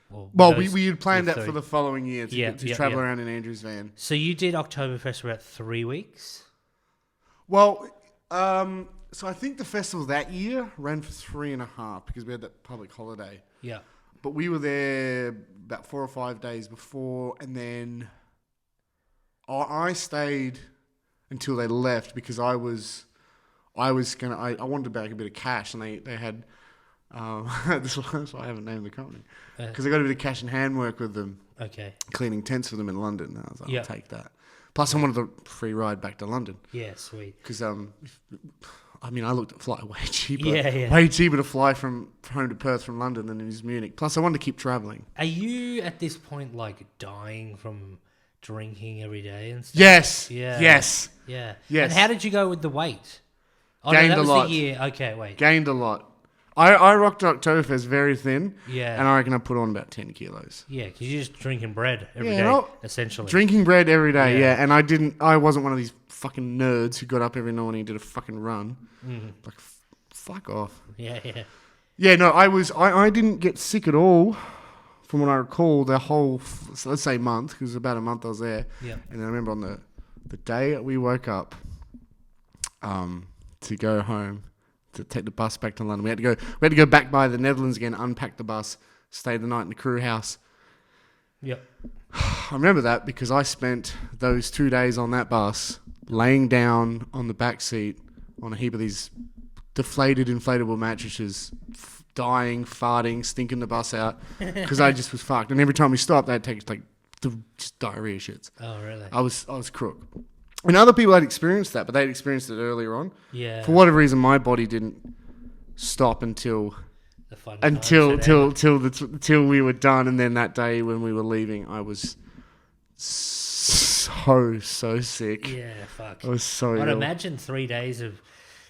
We had planned that for the following year to travel around in Andrew's van. So you did Oktoberfest for about 3 weeks? Well, so I think the festival that year ran for 3.5 because we had that public holiday. Yeah. But we were there about 4 or 5 days before, and then I stayed until they left because I wanted to bag a bit of cash, and they had that's why I haven't named the company because I got a bit of cash and handwork with them. Okay. Cleaning tents for them in London. I was like, Yep. I'll take that. Plus, I wanted the free ride back to London. Yeah, sweet. Because I looked at flight way cheaper. Yeah. Way cheaper to fly from home to Perth from London than it is Munich. Plus, I wanted to keep traveling. Are you at this point like dying from drinking every day and stuff? Yes. Yeah. Yes. Yeah. Yes. And how did you go with the weight? Oh, Gained no, that a was lot. the year. Okay, wait. Gained a lot. I rocked Oktoberfest very thin. Yeah. And I reckon I put on about 10 kilos. Yeah, because you're just drinking bread every day, Yeah, essentially. Drinking bread every day, Yeah. yeah. And I wasn't one of these fucking nerds who got up every morning and did a fucking run. Like, fuck off. Yeah. Yeah, no, I didn't get sick at all from what I recall the whole, so let's say month, because it was about a month I was there. Yeah. And then I remember on the day we woke up to go home, to take the bus back to London. We had to go back by the Netherlands again, unpack the bus, stay the night in the crew house. Yep. I remember that because I spent those 2 days on that bus laying down on the back seat on a heap of these deflated inflatable mattresses, dying, farting, stinking the bus out because I just was fucked. And every time we stopped, they'd take like just diarrhea shits. Oh, really? I was crook. And other people had experienced that, but they'd experienced it earlier on. Yeah. For whatever reason, my body didn't stop until The fun till times till we were done. And then that day when we were leaving, I was so sick. Yeah, fuck. I was so I'd ill. imagine 3 days of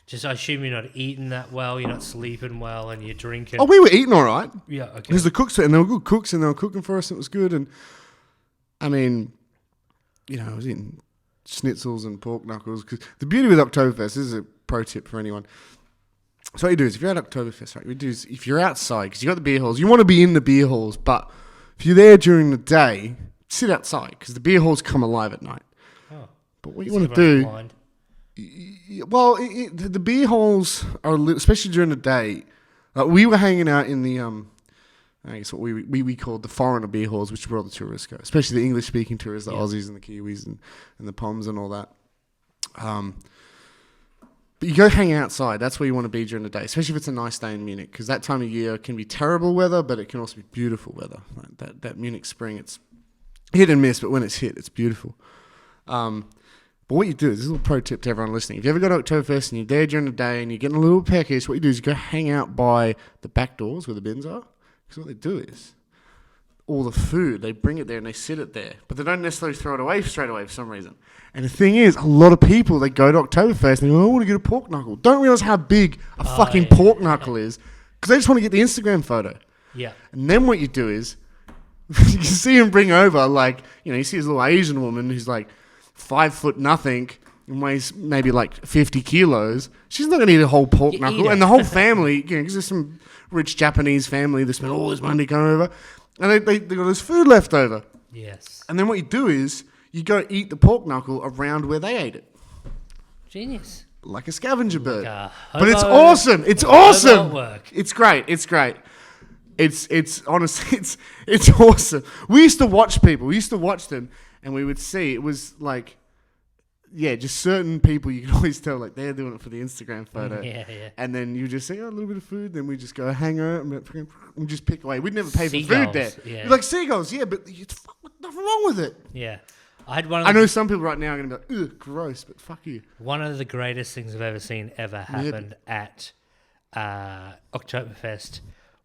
just, I assume you're not eating that well, you're not sleeping well, and you're drinking. Oh, we were eating all right. Yeah, okay. Because the cooks, and they were good cooks, and they were cooking for us, and it was good. And I mean, I was eating schnitzels and pork knuckles. Because the beauty with Oktoberfest, this is a pro tip for anyone. So what you do is, if you're at Oktoberfest, right, if you're outside, because you got the beer halls, you want to be in the beer halls, but if you're there during the day, sit outside, because the beer halls come alive at night. Oh. But what you want to do... Blind. Well, the beer halls are, especially during the day. We were hanging out in the, I guess what we called the foreigner beer halls, which were all the tourists go, especially the English-speaking tourists, the Aussies and the Kiwis and the Poms and all that. But you go hang outside. That's where you want to be during the day, especially if it's a nice day in Munich, because that time of year can be terrible weather, but it can also be beautiful weather. Like that Munich spring, it's hit and miss, but when it's hit, it's beautiful. But what you do is, this is a little pro tip to everyone listening. If you ever go to Oktoberfest and you're there during the day and you're getting a little peckish, what you do is you go hang out by the back doors where the bins are. Because what they do is, all the food, they bring it there and they sit it there. But they don't necessarily throw it away straight away for some reason. And the thing is, a lot of people, they go to Oktoberfest and they go, I want to get a pork knuckle. Don't realise how big a fucking pork knuckle is. Because they just want to get the Instagram photo. Yeah. And then what you do is, you can see him bring over, like, you see this little Asian woman who's like 5 foot nothing and weighs maybe like 50 kilos. She's not going to eat a whole pork knuckle. And the whole family, because there's some rich Japanese family that spent all this money coming over, and they got this food left over. Yes. And then what you do is, you go eat the pork knuckle around where they ate it. Genius. Like a scavenger bird. Hobo, but it's awesome. It's awesome. Work. It's great. It's great. It's honestly, it's awesome. We used to watch people. We used to watch them, and we would see, it was like, just certain people you can always tell, like, they're doing it for the Instagram photo. Yeah. And then you just say, a little bit of food, then we just go hang out and just pick away. We'd never pay for food there. Yeah. You're like, seagulls, but nothing wrong with it. Yeah. I know some people right now are going to be like, ugh, gross, but fuck you. One of the greatest things I've ever seen happened at Oktoberfest.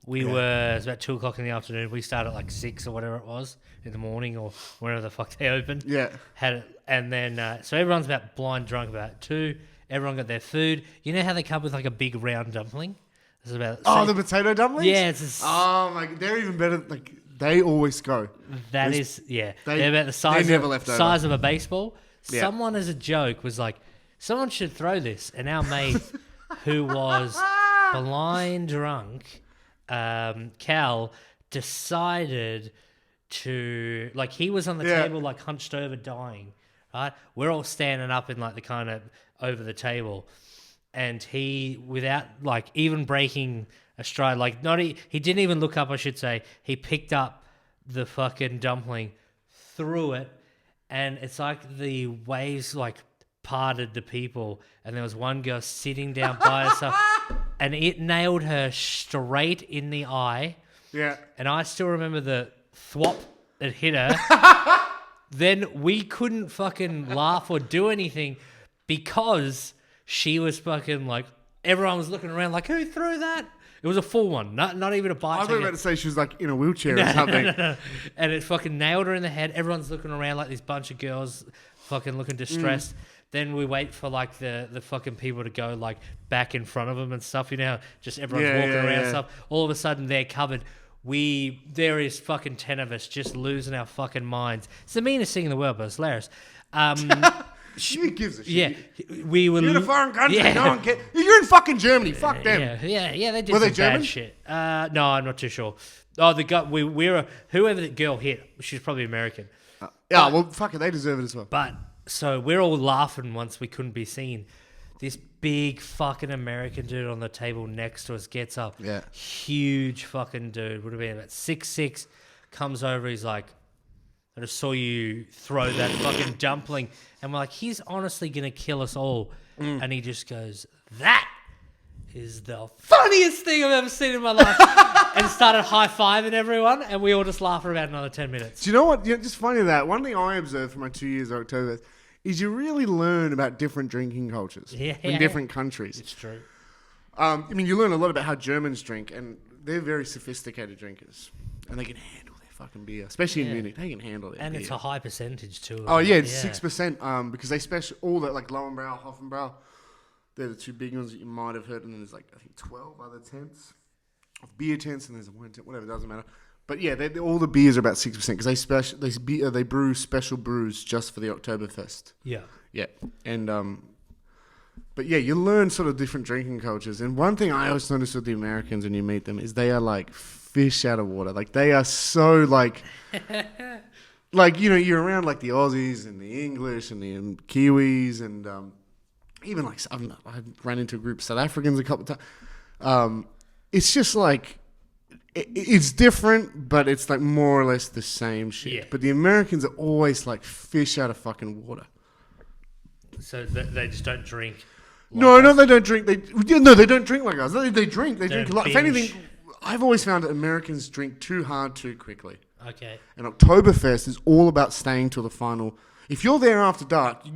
It was about 2 o'clock in the afternoon. We started at like 6 or whatever it was in the morning or whenever the fuck they opened. Yeah. And then, so everyone's about blind drunk about 2. Everyone got their food. You know how they come with like a big round dumpling? This is about the potato dumplings? Yeah. Oh my, they're even better. Like, they always go. They're about the size of a baseball. Yeah. Someone as a joke was like, someone should throw this. And our mate, who was blind drunk, Cal, decided to, like, he was on the table, like, hunched over dying, right? We're all standing up in, like, the kind of over the table. and he, without like even breaking a stride, like he didn't even look up, I should say. He picked up the fucking dumpling, threw it, and it's like the waves like parted the people, and there was one girl sitting down by herself, and it nailed her straight in the eye. Yeah. And I still remember the thwop it hit her. Then we couldn't fucking laugh or do anything because she was fucking like, everyone was looking around like, who threw that? It was a full one, not even a bite. I was about to say she was like in a wheelchair or something. No. And it fucking nailed her in the head. Everyone's looking around like this bunch of girls fucking looking distressed. Then we wait for like the fucking people to go like back in front of them and stuff. You know, just everyone's walking around and stuff. All of a sudden they're covered. There is fucking 10 of us just losing our fucking minds. It's the meanest thing in the world, but it's hilarious. She gives a shit. Yeah, we were. You're in a foreign country. Yeah. No one cares. You're in fucking Germany. Fuck them. Yeah. They did Were some they German? bad shit. No, I'm not too sure. Oh, the guy. Whoever the girl hit, she's probably American. Well, fuck it. They deserve it as well. But so we're all laughing once we couldn't be seen. This big fucking American dude on the table next to us gets up. Yeah. Huge fucking dude. Would have been about 6'6". Comes over. He's like, I just saw you throw that fucking dumpling. And we're like, he's honestly going to kill us all. And he just goes, that is the funniest thing I've ever seen in my life. And started high-fiving everyone. And we all just laughed for about another 10 minutes. Do you know what? Just funny that. One thing I observed from my 2 years at Oktoberfest is you really learn about different drinking cultures in different countries. It's true. I mean, you learn a lot about how Germans drink, and they're very sophisticated drinkers. And they can handle their fucking beer. Especially in Munich. They can handle their beer. And it's a high percentage too. Oh, yeah, it's 6%. Because they special all that, like Lowenbrau, Hoffenbrau, they're the two big ones that you might have heard. And then there's like, I think 12 other tents of beer tents, and there's a wine tent, whatever, it doesn't matter. But yeah, all the beers are about 6% because they brew special brews just for the Oktoberfest. Yeah. Yeah. And, but yeah, you learn sort of different drinking cultures. And one thing I always notice with the Americans when you meet them is they are like fish out of water. Like they are so like, like, you know, you're around like the Aussies and the English and the Kiwis and even like, I ran into a group of South Africans a couple of times. It's just like, it's different, but it's like more or less the same shit. Yeah. But the Americans are always like fish out of fucking water. So they just don't drink. No, they don't drink. They don't drink like us. They drink. They drink a lot. If anything, I've always found that Americans drink too hard too quickly. Okay. And Oktoberfest is all about staying till the final. If you're there after dark,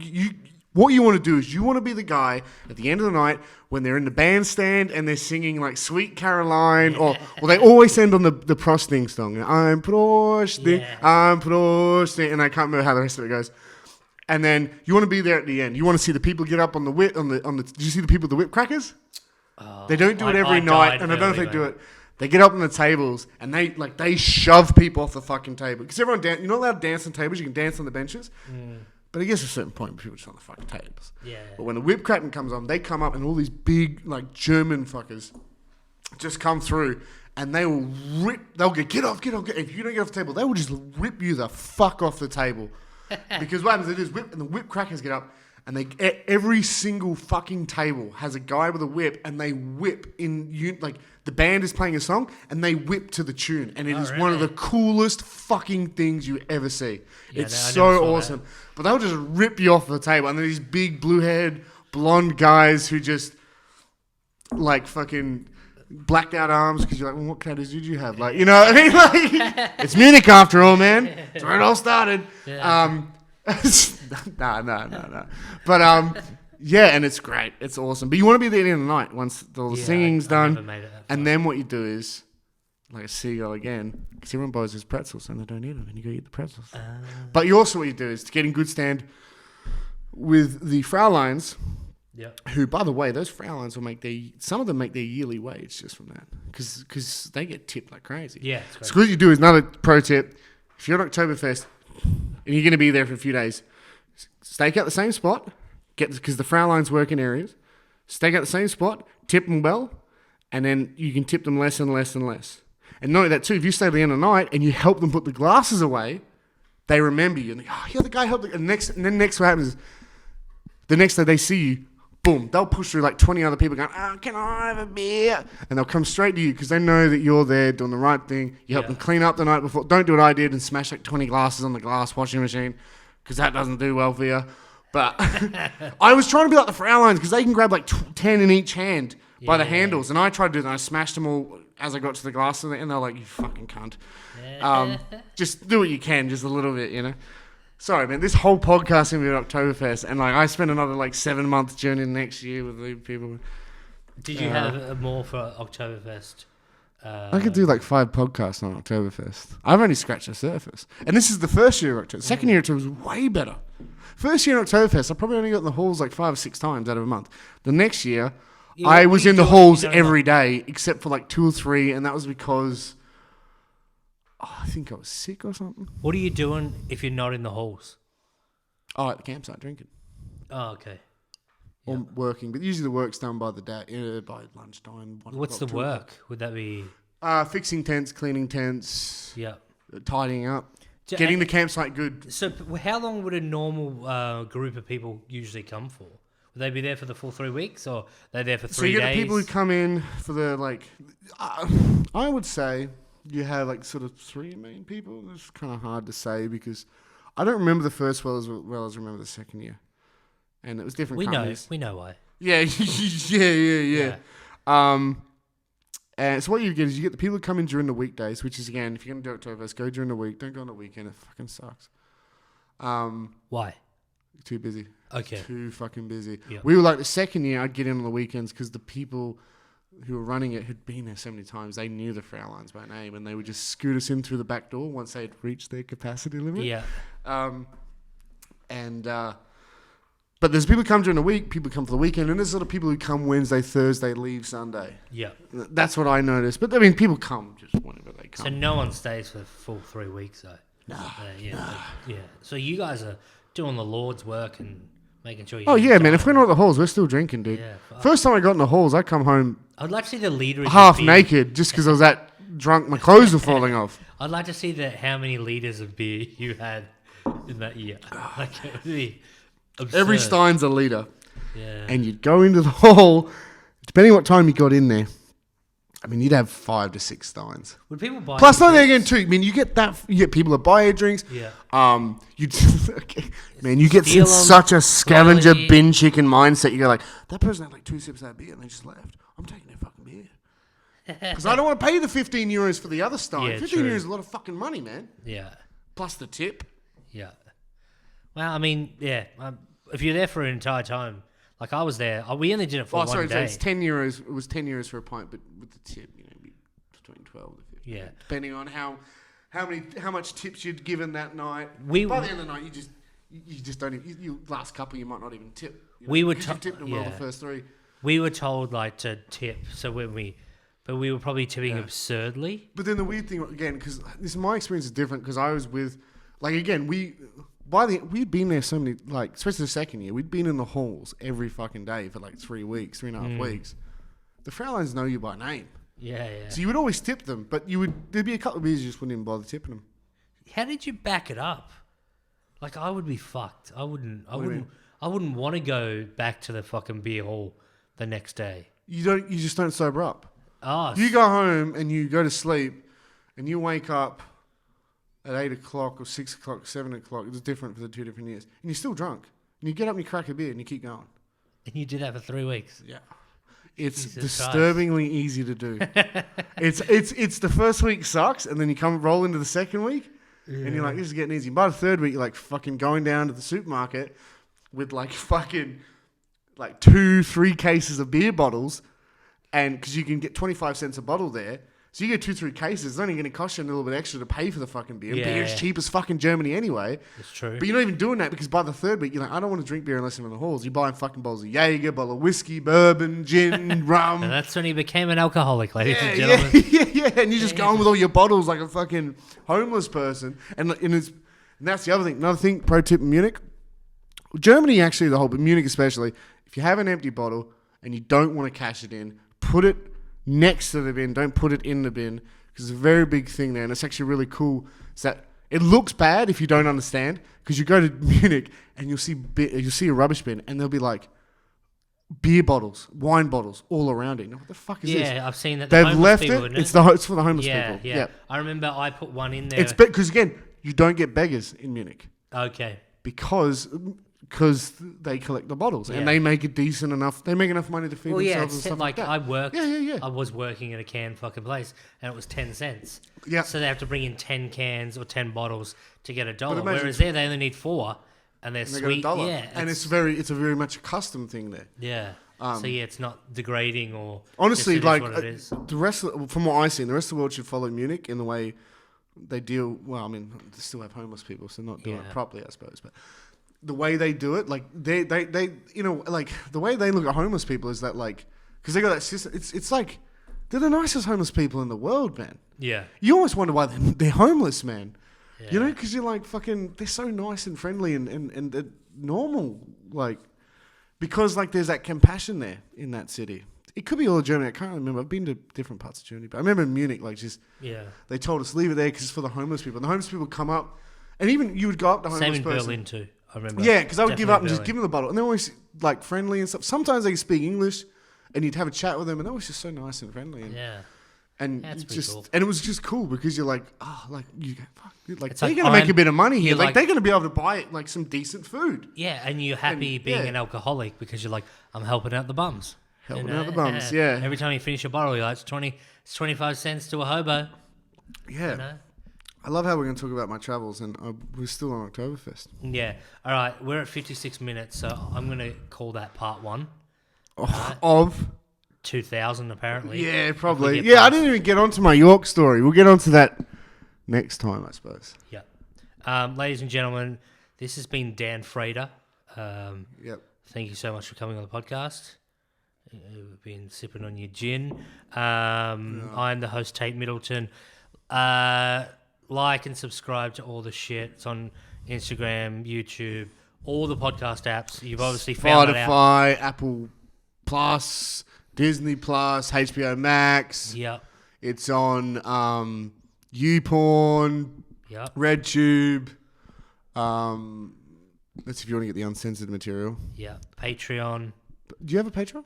what you want to do is you want to be the guy at the end of the night when they're in the bandstand and they're singing like Sweet Caroline or they always end on the Prosting song. I'm Prosting, I'm Prosting, and I can't remember how the rest of it goes. And then you want to be there at the end. You want to see the people get up on the whip on the. Did you see the people with the whip crackers? They don't do it every night, and I don't know if they do it. They get up on the tables and they shove people off the fucking table because everyone you're not allowed to dance on tables. You can dance on the benches. But I guess at a certain point, people just on the fucking tables. Yeah. But when the whip cracking comes on, they come up and all these big, like, German fuckers just come through and they will they'll get off. If you don't get off the table, they will just rip you the fuck off the table. Because what happens is the whip crackers get up and every single fucking table has a guy with a whip and they whip like, the band is playing a song and they whip to the tune. And it is one of the coolest fucking things you ever see. Yeah, it's so awesome. But they'll just rip you off the table. And then these big blue-haired, blonde guys who just, like, fucking blacked out arms because you're like, well, what tattoos did you have? Like, you know what I mean? Like, it's Munich after all, man. It's where it all started. Yeah. No. But, yeah, and it's great. It's awesome. But you want to be there at the end of the night once all the singing's done. And then what you do is, like a seagull again, because everyone buys those pretzels and they don't eat them, and you go eat the pretzels. But what you do is to get in good stand with the Frauleins, who, by the way, those Frauleins will some of them make their yearly wage just from that, because they get tipped like crazy. Yeah, it's great. So what you do is, another pro tip, if you're at Oktoberfest and you're going to be there for a few days, stake out the same spot, because the Frauleins work in areas, stake out the same spot, tip them well, and then you can tip them less and less and less. And not only that too, if you stay to the end of the night and you help them put the glasses away, they remember you. And they go, oh, yeah, the guy helped. And then next what happens is, the next day they see you, boom, they'll push through like 20 other people going, can I have a beer? And they'll come straight to you because they know that you're there doing the right thing. You help them clean up the night before. Don't do what I did and smash like 20 glasses on the glass washing machine because that doesn't do well for you. But I was trying to be like the Fraulines because they can grab like 10 in each hand by the handles. And I tried to do that. I smashed them all as I got to the glass and they're like, you fucking cunt. Just do what you can, just a little bit, you know. Sorry, man. This whole podcast is going to be at Oktoberfest, and like I spent another like 7 months journey next year with the people. Did you have more for Oktoberfest? I could do like 5 podcasts on Oktoberfest. I've only scratched the surface, and this is the first year of Oktoberfest. Second year of Oktoberfest was way better. First year of Oktoberfest, I probably only got in the halls like 5 or 6 times out of a month. The next year, I was in the halls every day except for like 2 or 3, and that was because. I think I was sick or something. What are you doing if you're not in the halls? Oh, at the campsite drinking. Oh, okay. Or working, but usually the work's done by the day, by lunchtime. What's the work? Would that be? Fixing tents, cleaning tents. Yeah. Tidying up, getting the campsite good. So, how long would a normal group of people usually come for? Would they be there for the full 3 weeks, or they're there for 3 days? So you get the people who come in for the I would say. You have like sort of 3 main people. It's kind of hard to say because I don't remember the first well as I remember the second year, and it was different. We know why. Yeah, yeah. And so what you get is you get the people who come in during the weekdays, which is again, if you're gonna do Oktoberfest, go during the week. Don't go on the weekend. It fucking sucks. Why? Too busy. Okay. Too fucking busy. Yep. We were like the second year. I'd get in on the weekends because the people who were running it had been there so many times. They knew the Fraulines by name, and they would just scoot us in through the back door once they had reached their capacity limit. Yeah. But there's people who come during the week, people come for the weekend, and there's sort of people who come Wednesday, Thursday, leave Sunday. Yeah. That's what I noticed. But I mean, people come just whenever they come. So no one stays for the full 3 weeks, though. Nah. Yeah. So you guys are doing the Lord's work and making sure you. Oh yeah, man! If we're not at the halls, we're still drinking, dude. Yeah. First time I got in the halls, I come home. I'd like to see the leader half naked, just because I was that drunk. My clothes were falling off. I'd like to see how many liters of beer you had in that year. Like it would be absurd. Every Stein's a liter. Yeah. And you'd go into the hall, depending what time you got in there. I mean, you'd have 5 to 6 Steins. Would people buy? Plus, not there again too. I mean, you get people that buy your drinks. Yeah. You get such a scavenger bin chicken mindset. You go like, that person had like 2 sips of that beer and they just left. I'm taking their fucking beer because I don't want to pay the €15 for the other Stein. Yeah, 15 euros is a lot of fucking money, man. Yeah. Plus the tip. Yeah. Well, I mean, yeah. If you're there for an entire time. Like I was there. We only did it for one day. So it's €10. It was €10 for a pint, but with the tip, between 12 to 15. Yeah. Depending on how much tips you'd given that night. By the end of the night, you just don't even. You last couple, you might not even tip. We were tipped them well the first 3. We were told like to tip, so but we were probably tipping absurdly. But then the weird thing again, because my experience is different, because I was with, like again we'd been there so many, like, especially the second year, we'd been in the halls every fucking day for like 3 weeks, 3.5 weeks. The Fraulines know you by name. Yeah. So you would always tip them, but there'd be a couple of beers you just wouldn't even bother tipping them. How did you back it up? Like, I would be fucked. I wouldn't want to go back to the fucking beer hall the next day. You just don't sober up. Oh, you go home and you go to sleep and you wake up at 8 o'clock or 6 o'clock, 7 o'clock. It's different for the 2 different years. And you're still drunk. And you get up and you crack a beer and you keep going. And you did that for 3 weeks. Yeah. It's Jesus disturbingly Christ. Easy to do. It's the first week sucks, and then you roll into the second week, and you're like, this is getting easy. By the third week, you're like fucking going down to the supermarket with like fucking like 2-3 cases of beer bottles, and because you can get 25 cents a bottle there. So you get 2-3 cases, it's only going to cost you a little bit extra to pay for the fucking beer. Yeah, Beer is cheap as fucking Germany anyway. It's true. But you're not even doing that because by the third week, you're like, I don't want to drink beer unless I'm in the halls. You're buying fucking bottles of Jaeger, bottle of whiskey, bourbon, gin, rum. And that's when he became an alcoholic, ladies and gentlemen. Yeah. And you're just going with all your bottles like a fucking homeless person. And that's the other thing. Another thing, pro tip in Munich. Germany actually, but Munich especially, if you have an empty bottle and you don't want to cash it in, put it next to the bin. Don't put it in the bin. Because it's a very big thing there, and it's actually really cool. Is that it looks bad if you don't understand, because you go to Munich and you'll see a rubbish bin, and they'll be like, beer bottles, wine bottles, all around it. Now, what the fuck is this? Yeah, I've seen that. They've homeless left people, it. isn't It's for the homeless people. Yeah. I remember I put one in there. It's because again, you don't get beggars in Munich Okay. because they collect the bottles and Yeah. they make it decent enough. They make enough money to feed Well, yeah, themselves and it's stuff like that. I worked. Yeah. I was working at a can fucking place, and it was 10 cents. Yeah. So they have to bring in 10 cans or 10 bottles to get $1. imagine- Whereas there, they only need 4, and they're And they sweet. got $1. Yeah, And it's a very much a custom thing there. yeah. So yeah, it's not degrading or Honestly, just like what it is. the rest, from what I see, the rest of the world should follow Munich in the way they deal. Well, I mean, they still have homeless people, so not doing it properly, I suppose. But the way they do it, like they like the way they look at homeless people is that like because they got that system. It's like they're the nicest homeless people in the world, man. Yeah. You almost wonder why they're homeless, man. Yeah. You know, because you're like fucking. They're so nice and friendly and they're normal, like. Because like there's that compassion there in that city. It could be all of Germany. I can't remember. I've been to different parts of Germany, but I remember in Munich, like just they told us leave it there because it's for the homeless people. And the homeless people come up, and even you would go up to a homeless Same in person. Berlin too. I remember. Yeah, because I would give up and Definitely just give them the bottle, and they're always like friendly and stuff. Sometimes they speak English, and you'd have a chat with them, and they're always just so nice and friendly. And, Yeah. and That's pretty just cool. and it was just cool because you're like, oh, like you go, fuck, dude, like It's they're like gonna make a bit of money here. you're Like like- they're gonna be able to buy like some decent food. Yeah, and you're happy And, being yeah. an alcoholic because you're like, I'm helping out the bums. Helping out the bums, yeah. Every time you finish a bottle, you're like, it's 25 cents to a hobo. Yeah. You know? I love how we're going to talk about my travels, and we're still on Oktoberfest. Yeah. All right, we're at 56 minutes, so I'm going to call that part 1. Of? 2000, apparently. Yeah, If we probably. get Yeah, I past- didn't even get onto my York story. We'll get onto that next time, I suppose. Yeah. Ladies and gentlemen, this has been Dan Frater. Yep. Thank you so much for coming on the podcast. We've been sipping on your gin. I'm the host, Tait Middleton. Like and subscribe to all the shit. It's on Instagram, YouTube, all the podcast apps. You've obviously found it out. Spotify, Apple Plus, Disney Plus, HBO Max. Yep. It's on YouPorn, Yep. RedTube. That's if you want to get the uncensored material. Yep. Patreon. Do you have a Patreon?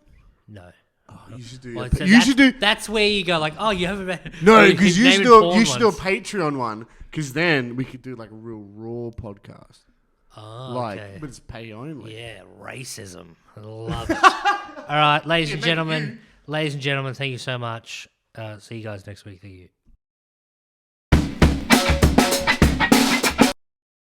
No. Oh, you should do. Well, You should do. That's where you go like, oh, you have a... No, because you name should it do. porn You should do a ones. Patreon one, because then we could do like a real raw podcast. Oh, Like, okay. but it's pay only. Yeah, racism. I love it. All right, ladies and thank gentlemen. Ladies and gentlemen, thank you so much. See you guys next week. Thank you.